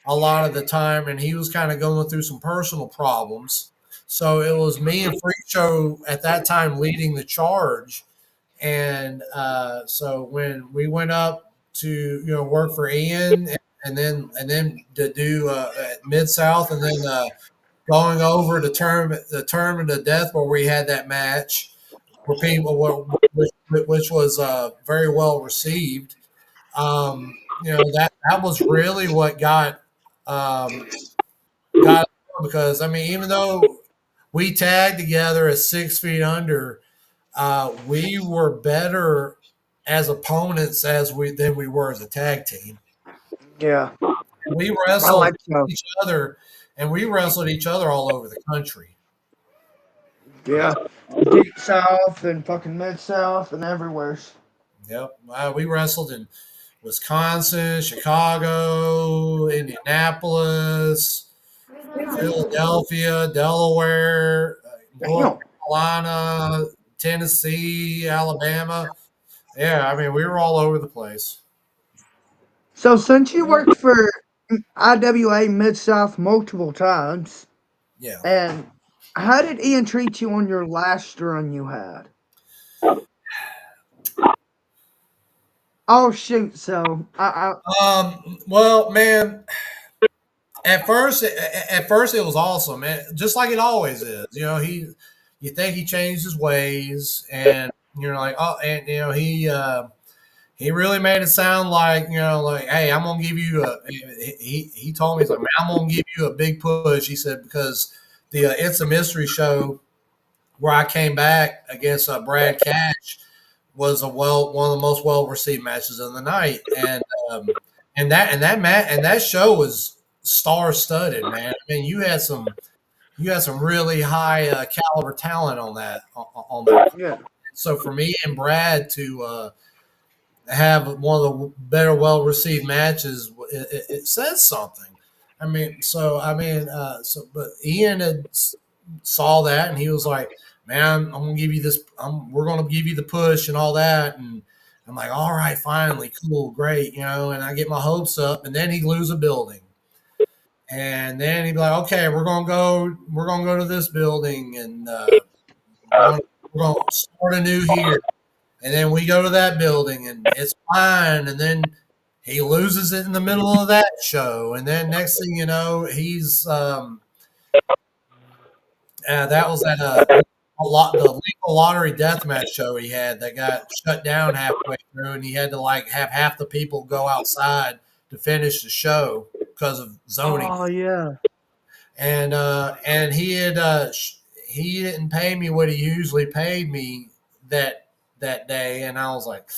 a lot of the time, and he was kind of going through some personal problems. So it was me and Freak Show at that time leading the charge. And so when we went up to work for Ian, and then to do Mid South, and then going over the tournament of death where we had that match where people were, which was very well received. That was really what got because even though we tagged together at 6 feet under, we were better as opponents than we were as a tag team. Yeah, We I wrestled like so. each other, and we wrestled each other all over the country. Yeah, Deep South and fucking Mid South and everywhere. Yep, we wrestled in Wisconsin, Chicago, Indianapolis, Philadelphia, Delaware, North Damn. Carolina, Tennessee, Alabama. Yeah, we were all over the place. So since you worked for IWA Mid South multiple times, Yeah. and how did Ian treat you on your last run you had? Oh shoot! So Well, man, at first it was awesome, man. Just like it always is. You think he changed his ways, and you're like, oh, and he really made it sound like, like, hey, I'm gonna give you a. He told me, he's like, man, I'm gonna give you a big push. He said because the It's a Mystery show where I came back against Brad Cash was one of the most well received matches of the night, and that show was star studded, man. You had some really high caliber talent on that. yeah, So for me and Brad to have one of the better well received matches, it says something. But Ian saw that, and he was like, "Man, I'm gonna give you this. We're gonna give you the push and all that." And I'm like, "All right, finally, cool, great," And I get my hopes up, and then he lose a building, and then he'd be like, "Okay, we're gonna go to this building, and we're gonna start anew here." And then we go to that building and it's fine. And then he loses it in the middle of that show. And then next thing you know, That was at the legal lottery deathmatch show he had that got shut down halfway through, and he had to like have half the people go outside to finish the show because of zoning. Oh yeah. And he didn't pay me what he usually paid me that day, and I was like,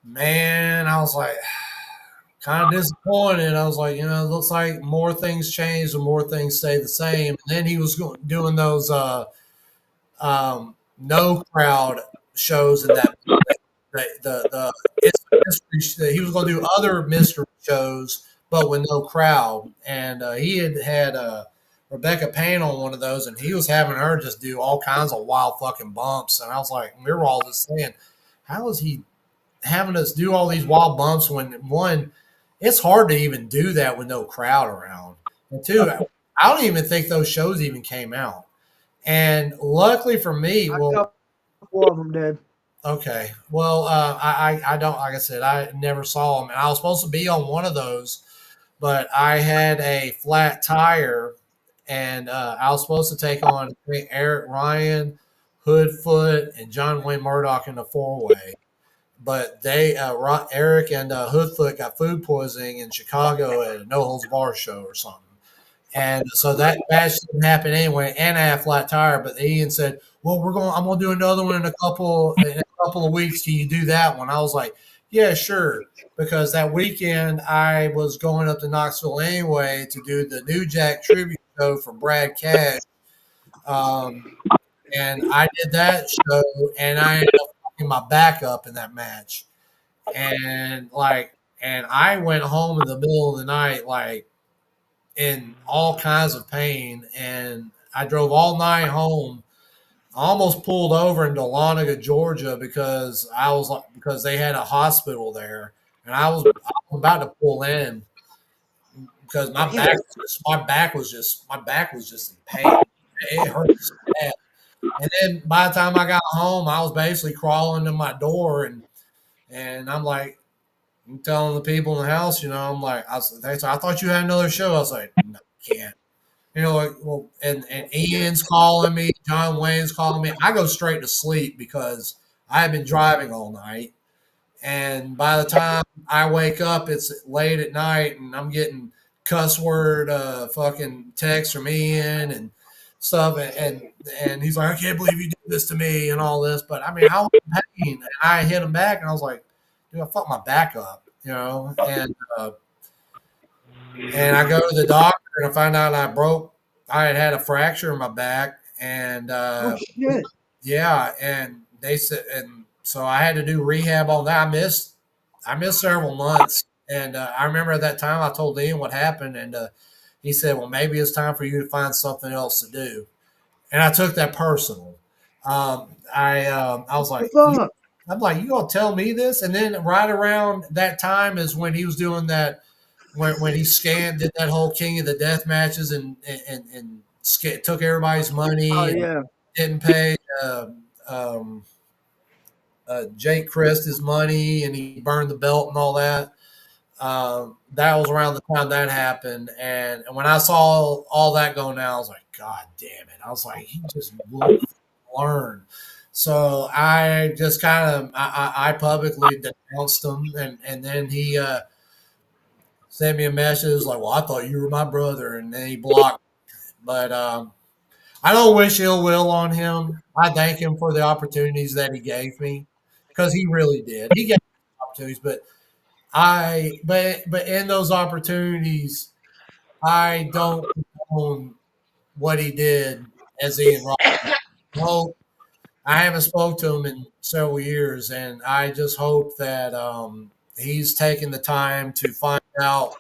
man, I was like kind of disappointed. I was like, it looks like more things change and more things stay the same. And then he was doing those no crowd shows in that it's mystery. He was going to do other mystery shows, but with no crowd. And he had Rebecca Payne on one of those, and he was having her just do all kinds of wild fucking bumps. And I was like, we were all just saying, how is he having us do all these wild bumps when one, it's hard to even do that with no crowd around, and two, I don't even think those shows even came out. And luckily for me, A well, couple of them did. okay. Well, I don't, like I said, I never saw them. And I was supposed to be on one of those, but I had a flat tire, and I was supposed to take on, I think, Eric Ryan, Hoodfoot, and John Wayne Murdoch in a four-way. But Eric and Hoodfoot got food poisoning in Chicago at a No Holds Bar show or something. And so that match didn't happen anyway, and I had a flat tire. But Ian said, "Well, I'm gonna do another one in a couple of weeks. Can you do that one?" I was like, "Yeah, sure." Because that weekend I was going up to Knoxville anyway to do the New Jack tribute show for Brad Cash, um, and I did that show, and I ended up fucking my back up in that match, and I went home in the middle of the night, like in all kinds of pain, and I drove all night home. I almost pulled over in Dahlonega, Georgia, because they had a hospital there, and I was about to pull in because my back was just in pain. It hurt so bad. And then by the time I got home, I was basically crawling to my door, and I'm like, I'm telling the people in the house, I'm like, they said, I thought you had another show. I was like, no, I can't. Like, well, and Ian's calling me, John Wayne's calling me. I go straight to sleep because I have been driving all night. And by the time I wake up, it's late at night, and I'm getting cuss word, fucking text from Ian and stuff. And he's like, I can't believe you did this to me and all this. But I mean, I was in pain. And I hit him back, and I was like, dude, I fucked my back up, and I go to the doctor, and I find out I had a fracture in my back, and Oh shit. yeah, and they said, and so I had to do rehab on that. I missed several months, and I remember at that time I told Ian what happened, and he said, "Well, maybe it's time for you to find something else to do." And I took that personal. I was like, What's up? I'm like, you gonna tell me this? And then right around that time is when he was doing that, when he did that whole King of the Death matches, and took everybody's Oh money and yeah. didn't pay um, Jake Crest his money, and he burned the belt and all that. That was around the time that happened, and when I saw all that going down, I was like, God damn it! I was like, he just won't learn. So I just kind of I publicly denounced him, and then he sent me a message like, "Well, I thought you were my brother," and then he blocked. But I don't wish ill will on him. I thank him for the opportunities that he gave me, because he really did. He gave me opportunities, but in those opportunities, I don't own what he did as Ian Ross. Hope I haven't spoke to him in several years, and I just hope that he's taking the time to find out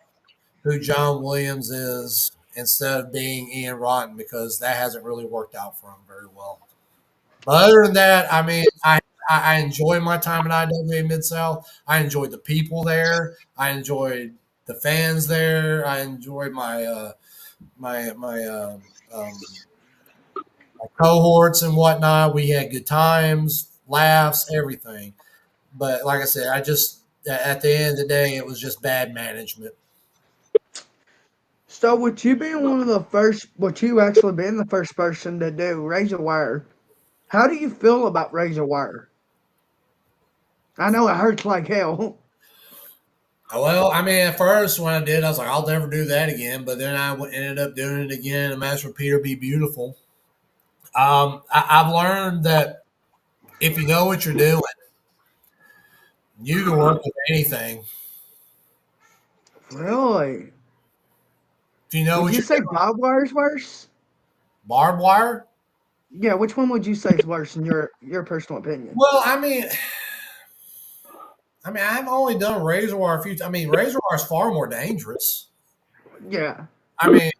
who John Williams is instead of being Ian Rotten, because that hasn't really worked out for him very well. But other than that, I mean, I enjoy my time at IWA Mid South. I enjoyed the people there. I enjoyed the fans there. I enjoyed um, my cohorts and whatnot. We had good times, laughs, everything. But like I said, at the end of the day, it was just bad management. So, with you being one of the first, with you actually being the first person to do razor wire, how do you feel about razor wire? I know it hurts like hell. Well, I mean, at first when I did, I was like, I'll never do that again. But then ended up doing it again. And Master Peter be beautiful. I've learned that if you know what you're doing, you can work with anything. Really? If you know Would what you you're say doing, barbed wire's worse? barbed wire. Yeah, which one would you say is worse in your personal opinion? Well, I mean, I've only done razor wire a few. I mean, razor wire is far more dangerous. Yeah. I mean,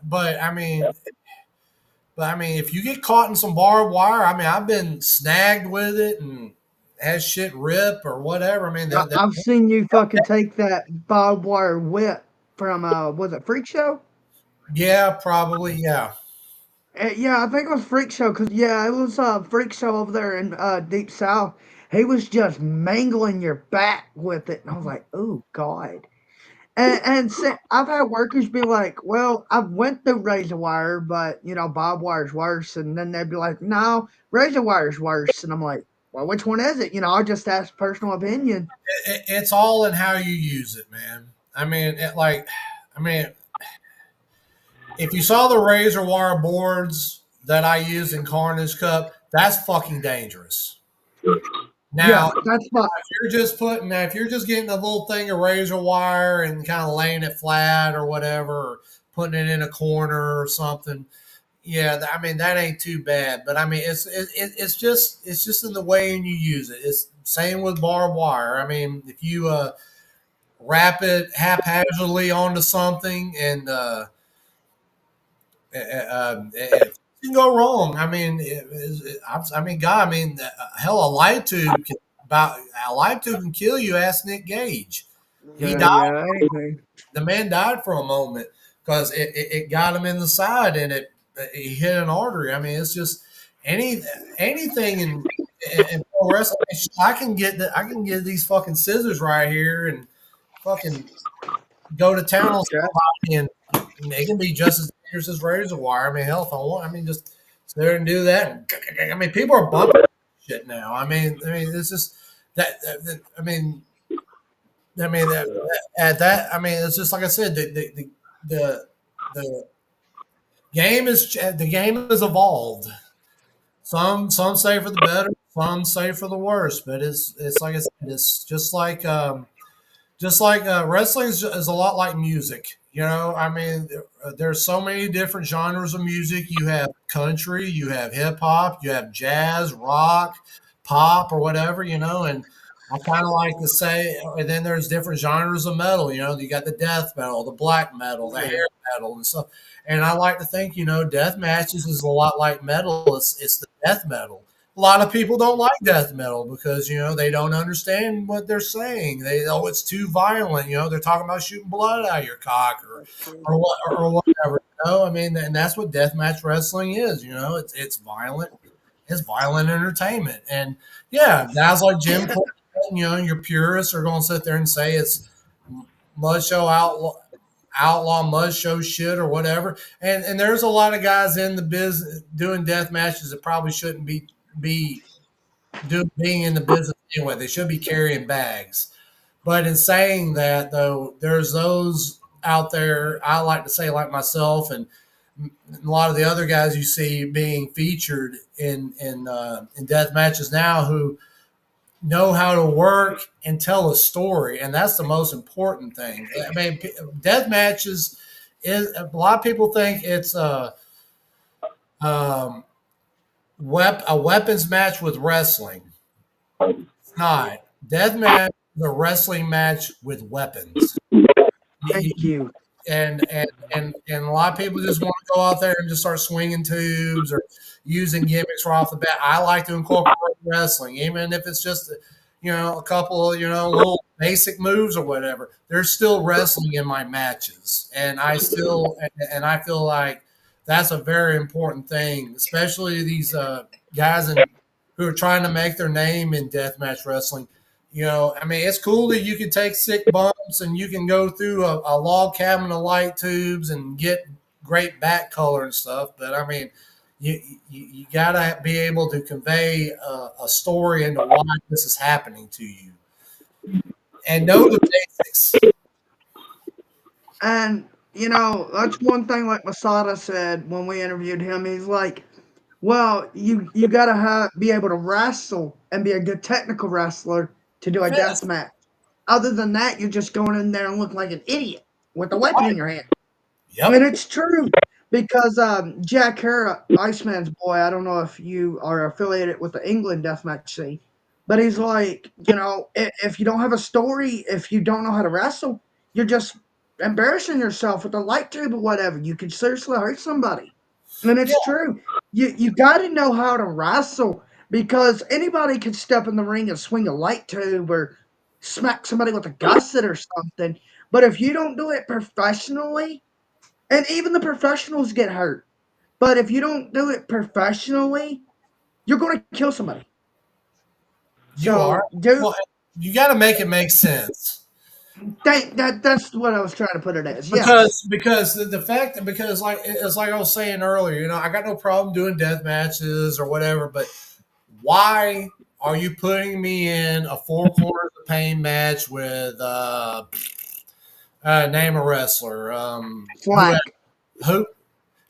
but I mean, if you get caught in some barbed wire, I mean, I've been snagged with it and has shit rip or whatever. I mean, I've seen you fucking take that barbed wire whip from was it Freak Show? yeah, probably, yeah, Yeah, I think it was Freak Show because yeah, it was Freak Show over there in Deep South. He was just mangling your back with it, and I was like, oh god. I've had workers be like, well, I went through razor wire, but barbed wire's worse, and then they'd be like, no, razor wire's worse, and I'm like, well, which one is it? I just ask personal opinion. it's all in how you use it, man. I mean, I mean, if you saw the razor wire boards that I use in Carnage Cup, that's fucking dangerous. Yeah, Now, that's my if you're just getting a little thing of razor wire and kind of laying it flat or whatever, or putting it in a corner or something, yeah, I mean that ain't too bad. But I mean, it's just in the way you use it. It's same with barbed wire. I mean, if you wrap it haphazardly onto something and it can go wrong. I mean, God, I mean, hell, a light tube can kill you. Ask Nick Gage. He yeah, died. yeah, anything. The man died for a moment because it got him in the side and he hit an artery. I mean, it's just any anything in pro wrestling. I can get these fucking scissors right here and fucking go to town on Yeah, somebody and they can be just as dangerous as razor wire. I mean, hell, if I want, I mean, just sit there and do that. And, I mean, people are bumping shit now. I mean, it's just I mean, at that, I mean, it's just like I said, the, the the game has evolved. Some say for the better, some say for the worse. But it's like I said, it's just like wrestling is a lot like music. You know, I mean, there's so many different genres of music. You have country, you have hip hop, you have jazz, rock, pop, or whatever. You know, and I kind of like to say, and then there's different genres of metal. You know, you got the death metal, the black metal, the yeah, hair metal, and stuff. And I like to think, death matches is a lot like metal. It's the death metal. A lot of people don't like death metal because they don't understand what they're saying. It's too violent. They're talking about shooting blood out of your cock that's true. or whatever. I mean, and that's what deathmatch wrestling is. It's violent. It's violent entertainment. And yeah, guys like Jim Cornette, your purists are going to sit there and say it's mud show outlaw mud show shit or whatever. And there's a lot of guys in the business doing death matches that probably shouldn't be being in the business anyway. They should be carrying bags. But in saying that, though, there's those out there. I like to say, like myself, and a lot of the other guys you see being featured in death matches now, who know how to work and tell a story, and that's the most important thing. I mean, death matches is a lot of people think it's um, a weapons match with wrestling. It's not. Death match is a wrestling match with weapons. You, Thank you. and a lot of people just want to go out there and just start swinging tubes or using gimmicks right off the bat. I like to incorporate wrestling, even if it's just a couple of little basic moves or whatever. There's still wrestling in my matches, and I feel like that's a very important thing, especially these guys who are trying to make their name in deathmatch wrestling. I mean, it's cool that you can take sick bumps and you can go through a log cabin of light tubes and get great back color and stuff. But I mean, you gotta be able to convey a story into why this is happening to you and know the basics. And that's one thing like Masada said when we interviewed him. He's like, well, you gotta be able to wrestle and be a good technical wrestler to do a death Yes, match. Other than that, you're just going in there and look like an idiot with a weapon right. in your hand. And Yep. it's true because Jack Hara, Iceman's boy, I don't know if you are affiliated with the England deathmatch scene, but he's like, if you don't have a story, if you don't know how to wrestle, you're just embarrassing yourself with a light tube or whatever. You could seriously hurt somebody. And Yeah. it's true. You got to know how to wrestle because anybody could step in the ring and swing a light tube or smack somebody with a gusset or something. But if you don't do it professionally, and even the professionals get hurt. But if you don't do it professionally, you're going to kill somebody. You are. So, dude, Well, you got to make it make sense. that's what I was trying to put it as. Yes. Because the fact that because like it's like I was saying earlier, I got no problem doing death matches or whatever, but why are you putting me in a four corners of pain match with name a wrestler Flack. who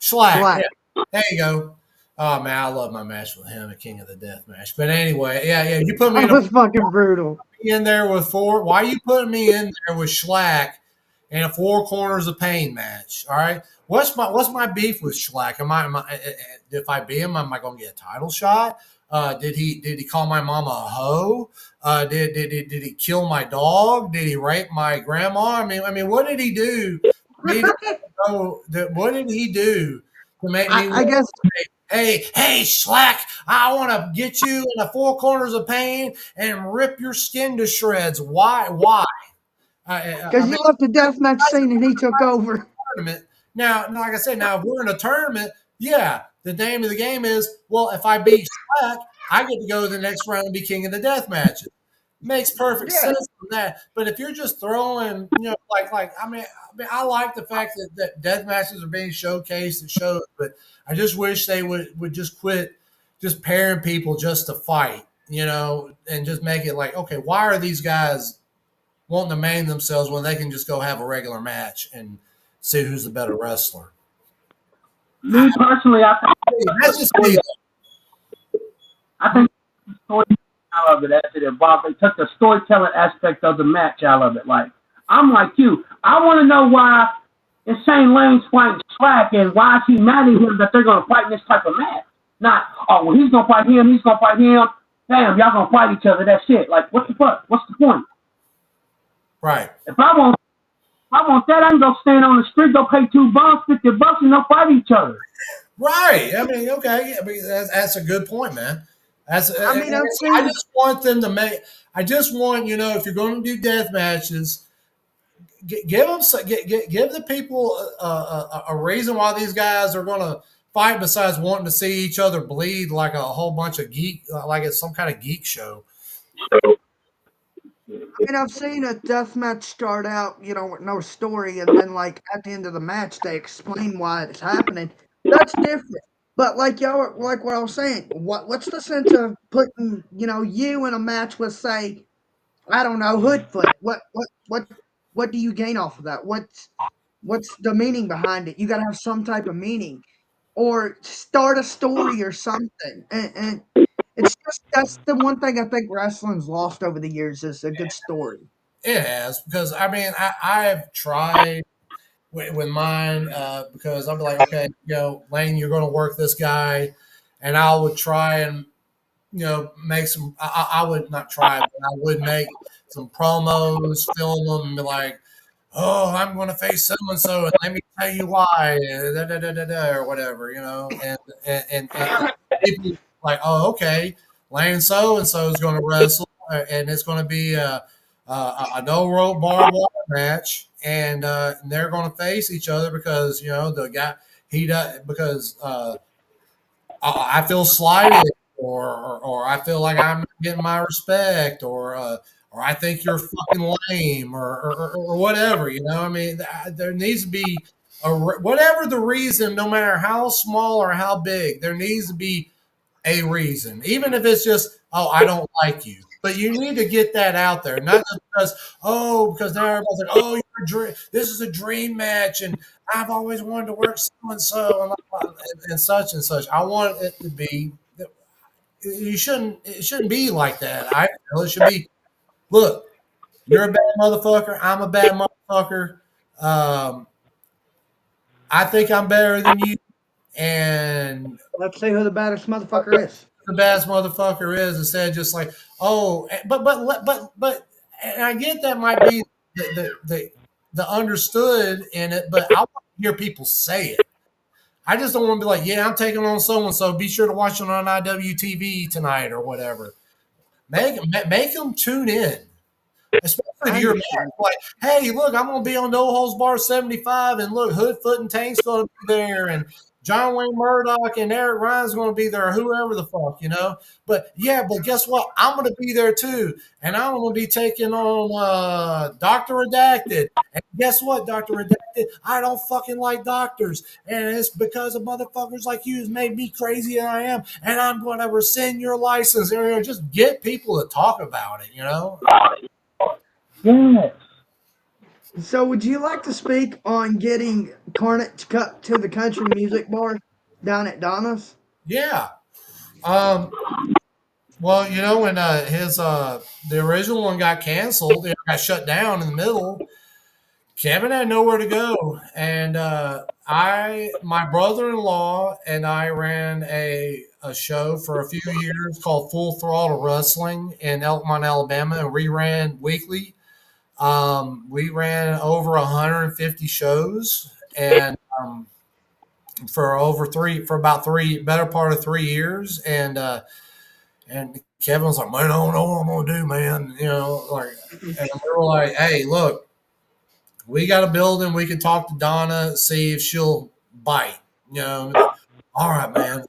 Schlack? Flack. Yeah, there you go. Oh man, I love my match with him at King of the Death Match. But anyway, yeah, you put me That was fucking brutal. in there with four. Why are you putting me in there with Schlack in a four corners of pain match? All right. What's my beef with Schlack? If I beat him, am I going to get a title shot? Did he call my mama a hoe? Did he kill my dog? Did he rape my grandma? I mean, what did he do? Me to know that what did he do to make me I guess hey, Slack, I want to get you in the four corners of pain and rip your skin to shreds. Why? Why? I because mean, you left the deathmatch scene and he took over. tournament. Now, like I said, now if we're in a tournament, yeah, the name of the game is, well, if I beat Slack, I get to go to the next round and be king of the death matches. Makes perfect Yeah. sense from that. But if you're just throwing, I like the fact that death matches are being showcased and shows, but I just wish they would just quit just pairing people just to fight, and just make it like, okay, why are these guys wanting to maim themselves when they can just go have a regular match and see who's the better wrestler? Me personally, I think That's just me. I think the story out of it as it evolved. They took the storytelling aspect of the match out of it. Like I'm like you. I want to know why Insane Lane's fighting Slack and why is he mad at him that they're gonna fight in this type of match? Not well he's gonna fight him, he's gonna fight him. Damn, y'all gonna fight each other. That's it. Like what the fuck? What's the point? Right. If I want that, I can go stand on the street, go pay $2, $50, and they'll fight each other. Right. I mean, okay. I mean, that's a good point, man. I mean, I've I seen. just want them to make. I just want if you're going to do death matches, give them give the people a reason why these guys are going to fight besides wanting to see each other bleed like a whole bunch of geek, like it's some kind of geek show. I mean, I've seen a death match start out, with no story, and then like at the end of the match, they explain why it's happening. That's different. But like what I was saying, what's the sense of putting, you in a match with, say, I don't know, Hoodfoot? What do you gain off of that? What's the meaning behind it? You got to have some type of meaning, or start a story or something. And it's just that's the one thing I think wrestling's lost over the years is a good story. It has because I mean I've tried with mine because I'm like, okay, Lane, you're going to work this guy, and I would try and make some. I would not try, but I would make some promos, film them, and be like, "Oh, I'm going to face so and so, and let me tell you why," or whatever, and people like, "Oh, okay, Lane so and so is going to wrestle, and it's going to be a no rope barbed wire match, and they're going to face each other because the guy he does because I feel slighted or I feel like I'm not getting my respect or or I think you're fucking lame, or whatever. You know, I mean, there needs to be whatever the reason, no matter how small or how big, there needs to be a reason, even if it's just, oh, I don't like you. But you need to get that out there, not just because now everybody's like, oh, this is a dream match, and I've always wanted to work so and so, and such and such. I want it to be. It shouldn't be like that. I feel it should be. Look, you're a bad motherfucker. I'm a bad motherfucker. Um, I think I'm better than you, and Let's see who the baddest motherfucker is. the baddest motherfucker is, instead of just like, oh, but and I get that might be the understood in it, but I want to hear people say it. I just don't want to be like, yeah, I'm taking on so and so. Be sure to watch it on IWTV tonight or whatever. Make them tune in. Especially I to your match. understand. Like, hey, look, I'm going to be on No Holds Bar 75, and look, Hood, Foot, and Tank's going to be there, and John Wayne Murdoch and Eric Ryan's going to be there, or whoever the fuck, you know. But yeah, but guess what? I'm going to be there too, and I'm going to be taking on Doctor Redacted. And guess what, Doctor Redacted? I don't fucking like doctors, and it's because of motherfuckers like you has made me crazy as I am, and I'm going to rescind your license. And, you know, just get people to talk about it, you know. Yes. So, would you like to speak on getting Carnage cut to the country music bar down at Donna's? Yeah. Um, well, you know, when the original one got canceled, it got shut down in the middle. Kevin had nowhere to go, and my brother-in-law and I ran a show for a few years called Full Throttle Wrestling in Elkmont, Alabama, and we ran weekly. We ran over 150 shows, and for about better part of 3 years, and Kevin was like, man, I don't know what I'm gonna do, man. You know, like, and we were like, hey, look, we got a building. We can talk to Donna, see if she'll bite. You know, all right, man.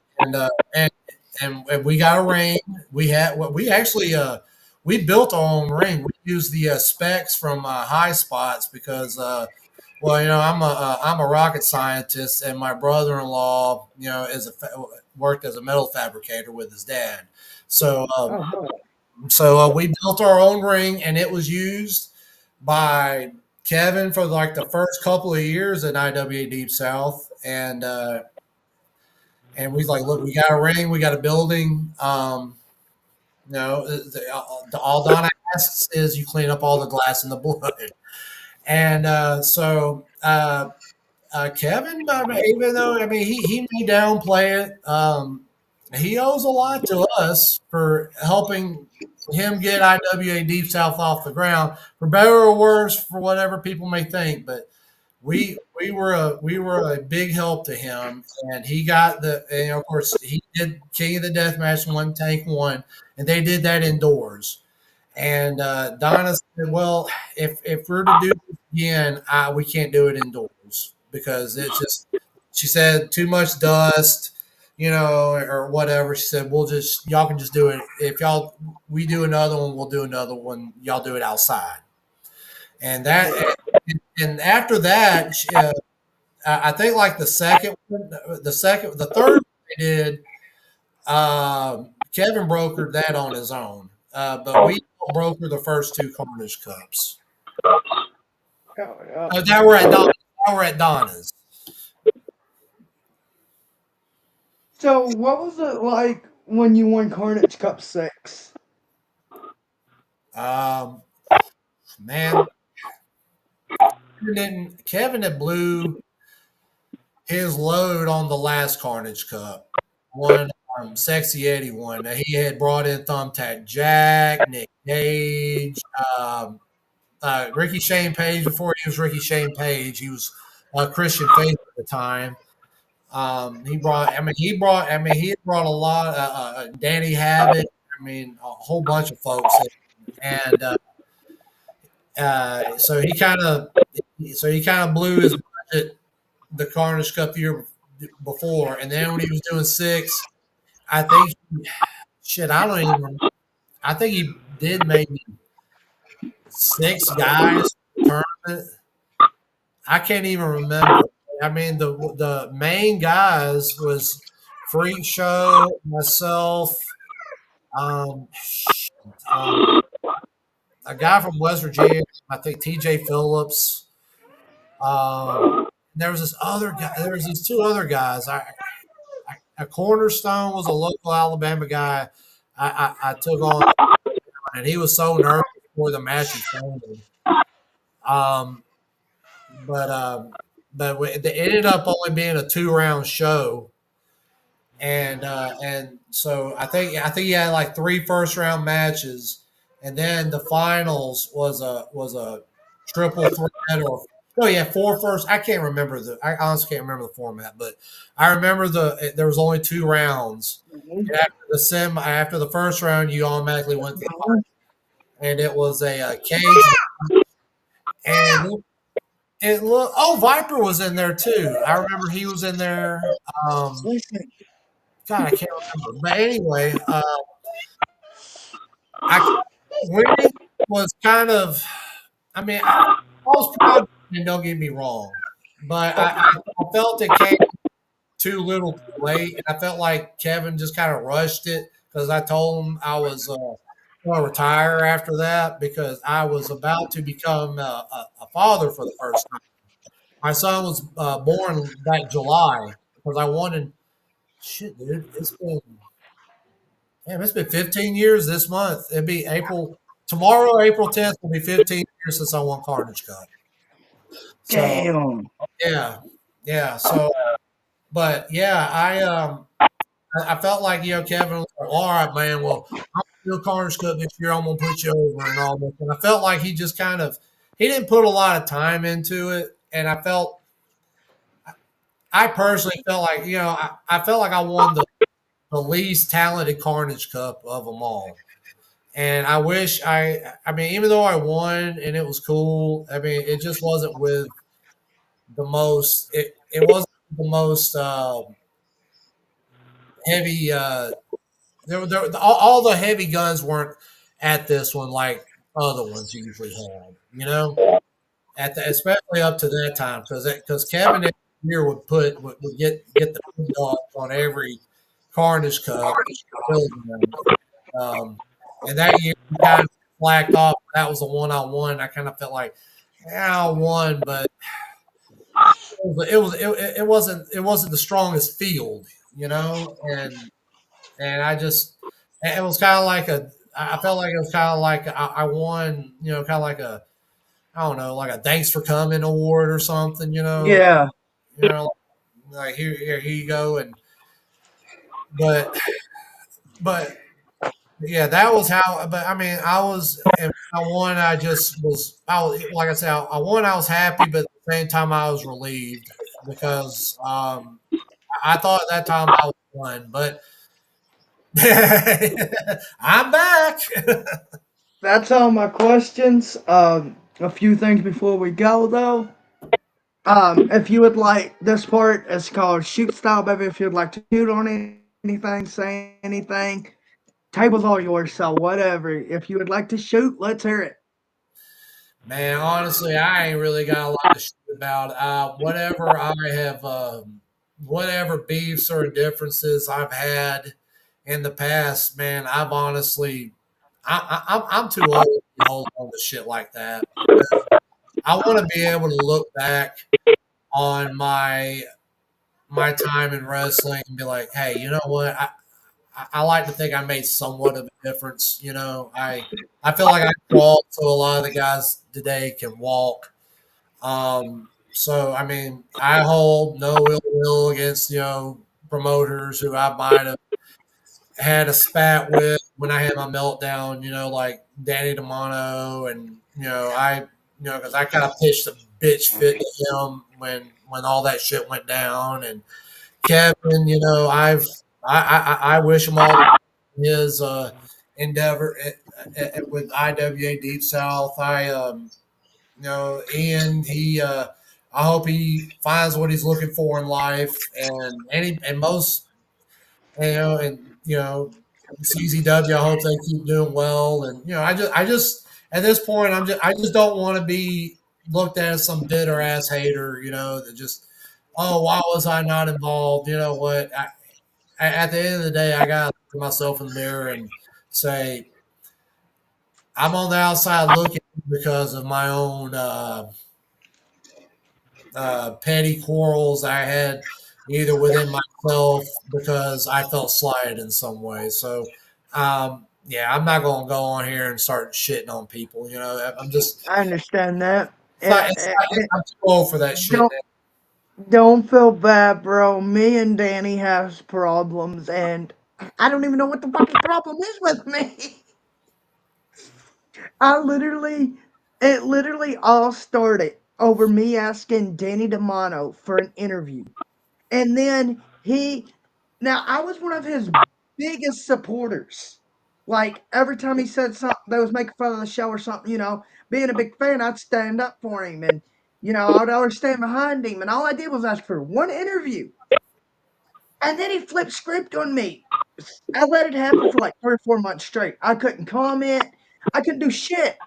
And we got a ring. We actually we built our own ring. We used the specs from High Spots because well, you know, I'm a rocket scientist, and my brother-in-law, you know, worked as a metal fabricator with his dad. So Oh, we built our own ring, and it was used by Kevin for like the first couple of years at IWA Deep South, and we was like, look, we got a ring, we got a building. You know, all Donna asks is you clean up all the glass and the blood, and Kevin, even though I mean he may downplay it, he owes a lot to us for helping him get IWA Deep South off the ground, for better or worse, for whatever people may think. But we were a big help to him, and he got and of course he did King of the Deathmatch 1, Tank 1, and they did that indoors. And Donna said, "Well, if we're to do this again, we can't do it indoors because it's just." She said too much dust, you know, or whatever. She said, y'all can just do it. If we do another one, we'll do another one. Y'all do it outside." And and after that, I think like the third they did, Kevin brokered that on his own. But we brokered the first two Carnage Cups. yeah. Now we're at Donna's. Now we're at Donna's. So, what was it like when you won Carnage Cup 6? Um, man, Kevin had blew his load on the last Carnage Cup. One Sexy Eddie won. He had brought in Thumbtack Jack, Nick Gage, Ricky Shane Page. Before he was Ricky Shane Page, he was Christian Faith at the time. He had brought a lot. Danny Havoc. I mean, a whole bunch of folks, and so he kind of blew his budget the Carnage Cup year before, and then when he was doing 6, I think shit, I don't even. I think he did maybe. six guys tournament. I can't even remember. I mean, the main guys was Freak Show, myself, um, um, a guy from West Virginia, I think TJ Phillips. There was this other guy. There was these two other guys. A Cornerstone was a local Alabama guy. I took on, and he was so nervous before the match he fainted. Um, but it ended up only being a 2 round show, and so I think he had like three first round matches, and then the finals was a triple threat or no, yeah, four first. I can't remember I honestly can't remember the format, but I remember there was only 2 rounds. And after the first round, you automatically went to the final, and it was a cage, and oh, Viper was in there too. I remember he was in there. Um, God, I can't remember. But anyway, I winning was kind of. I mean, I was proud. And don't get me wrong, but I felt it came too little, too late, and I felt like Kevin just kind of rushed it because I told him I was going to retire after that because I was about to become a father for the first time. My son was born that July because I wanted. Shit, dude, it's been 15 years this month. It'd be April tomorrow, April 10th will be 15 years since I won Carnage Cup. So Damn. yeah, yeah. So, but yeah, I felt like Kevin was like, all right, man. Well, I'm gonna do Carnage Cup this year. I'm gonna put you over and all this. And I felt like he just kind of he didn't put a lot of time into it, and I personally felt like I felt like I won the least talented Carnage Cup of them all. And I wish I mean, even though I won and it was cool, I mean, it just wasn't with it wasn't the most heavy, all the heavy guns weren't at this one like other ones usually had, especially up to that time, because Kevin every year would get the big dogs on every Carnage Cup. Um, and that year we kind of slacked off. That was the one I won. I kind of felt like, yeah, I won, but it wasn't the strongest field, and it was kind of like I felt like it was kind of like I won, kind of like I don't know, like a thanks for coming award or something, Yeah. like here you go, but but yeah, that was how. But I mean, and I won. Like I said, I won. I was happy, but at the same time, I was relieved because I thought at that time I was won, but I'm back. That's all my questions. A few things before we go, though. If you would like, this part is called shoot style, baby. If you'd like to shoot on anything, say anything, table's all yours. So whatever. If you would like to shoot, let's hear it. Man, honestly, I ain't really got a lot to shoot about. Whatever beefs or differences I've had in the past, man, I've honestly, I'm too old to hold on to shit like that. I want to be able to look back on my time in wrestling and be like, hey, you know what? I like to think I made somewhat of a difference. I feel like I crawled so a lot of the guys today can walk. So I mean, I hold no ill will against promoters who I might have had a spat with when I had my meltdown. Like Danny Demano, and because I kind of pitched a bitch fit to him when all that shit went down, and Kevin, I wish him all his endeavor with IWA Deep South. Ian, I hope he finds what he's looking for in life, and most, and CZW. I hope they keep doing well, and I just at this point, I just don't want to be looked at as some bitter ass hater, that just, oh, why was I not involved? You know what? At the end of the day, I got to look at myself in the mirror and say, I'm on the outside looking because of my own petty quarrels I had either within myself because I felt slighted in some way. So, yeah, I'm not going to go on here and start shitting on people. I'm just, I understand that. it's not, it's not, I'm too old for that shit Don't now. don't feel bad, bro. Me and Danny has problems, and I don't even know what the fucking problem is with me. I literally, it literally all started over me asking Danny DeMano for an interview. And then now I was one of his biggest supporters. Like every time he said something that was making fun of the show or something, being a big fan, I'd stand up for him and, I'd always stand behind him. And all I did was ask for one interview. And then he flipped script on me. I let it happen for like 3 or 4 months straight. I couldn't comment. I couldn't do shit,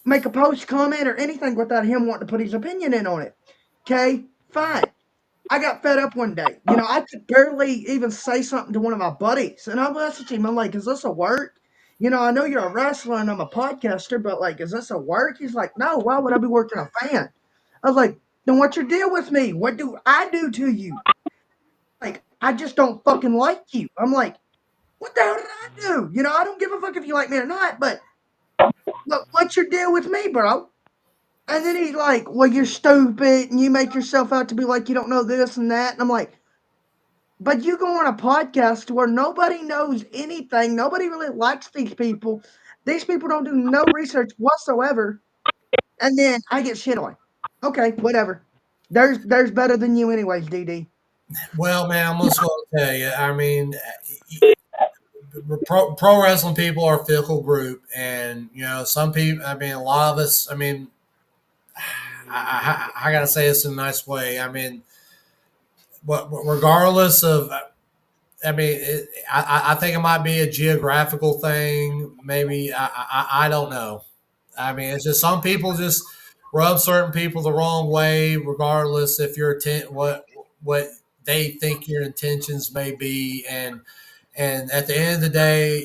make a post, comment, or anything without him wanting to put his opinion in on it. Okay, fine. I got fed up one day. I could barely even say something to one of my buddies. And I messaged him. I'm like, is this a work? I know you're a wrestler and I'm a podcaster, but like, is this a work? He's like, no, why would I be working a fan? I was like, then what's your deal with me? What do I do to you? Like, I just don't fucking like you. I'm like, what the hell did I do? I don't give a fuck if you like me or not, but what's your deal with me, bro? And then he's like, well, you're stupid and you make yourself out to be like you don't know this and that. And I'm like, but you go on a podcast where nobody knows anything. Nobody really likes these people. These people don't do no research whatsoever. And then I get shit on. Okay, whatever. There's better than you anyways, DD. Well, man, I'm just going to tell you. I mean, pro wrestling people are a fickle group, and some people. I mean, a lot of us. I mean, I gotta say this in a nice way. I mean, regardless of, I mean, I think it might be a geographical thing. Maybe I don't know. I mean, it's just some people just rub certain people the wrong way, regardless if your what they think your intentions may be, and at the end of the day,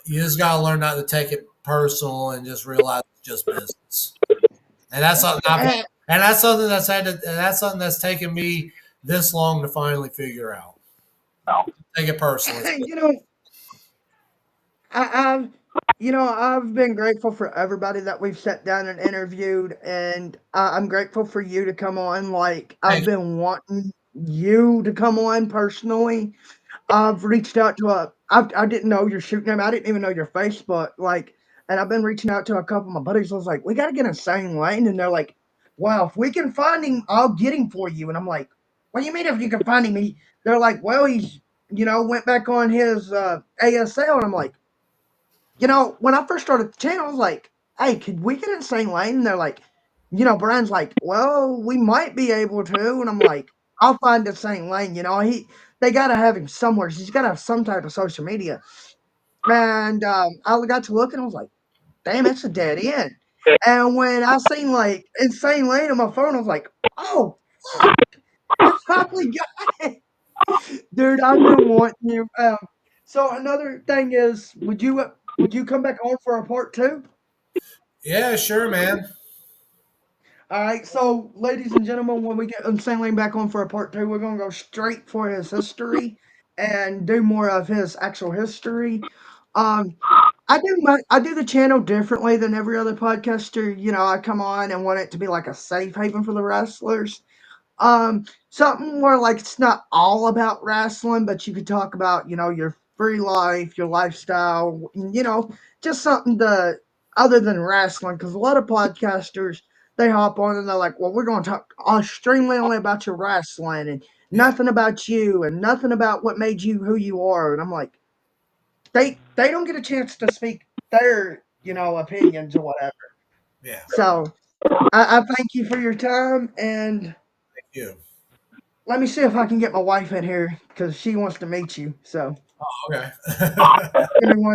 you just gotta learn not to take it personal and just realize it's just business. And that's something Eh, that's something that's taken me this long to finally figure out. Take it personally. you know, I've I've been grateful for everybody that we've sat down and interviewed, and I'm grateful for you to come on. Like I've Thank been wanting you to come on personally. I've reached out to I didn't know your shoot name. I didn't even know your Facebook. Like, and I've been reaching out to a couple of my buddies. I was like, we got to get Insane Lane, and they're like, well, if we can find him, I'll get him for you. And I'm like, what do you mean if you can find him? They're like, well, he's went back on his ASL, and I'm like, when I first started the channel, I was like, hey, could we get Insane Lane? And they're like, Brian's like, well, we might be able to. And I'm like, I'll find Insane Lane. They got to have him somewhere. He's got to have some type of social media. And I got to look and I was like, damn, it's a dead end. And when I seen like Insane Lane on my phone, I was like, oh, fuck, I finally got it. Dude, I've been wanting you. So another thing is, would you come back on for a part two? Yeah, sure, man. All right. So, ladies and gentlemen, when we get Insane Lane back on for a part two, we're gonna go straight for his history and do more of his actual history. Um, I do the channel differently than every other podcaster. I come on and want it to be like a safe haven for the wrestlers. Something where like it's not all about wrestling, but you could talk about, your free life, your lifestyle, just something to other than wrestling. Because a lot of podcasters they hop on and they're like, well, we're going to talk extremely only about your wrestling and Yeah, nothing about you and nothing about what made you who you are. And I'm like, they don't get a chance to speak their opinions or whatever. yeah. So I thank you for your time and Thank you. let me see if I can get my wife in here because she wants to meet you. So Okay. give me one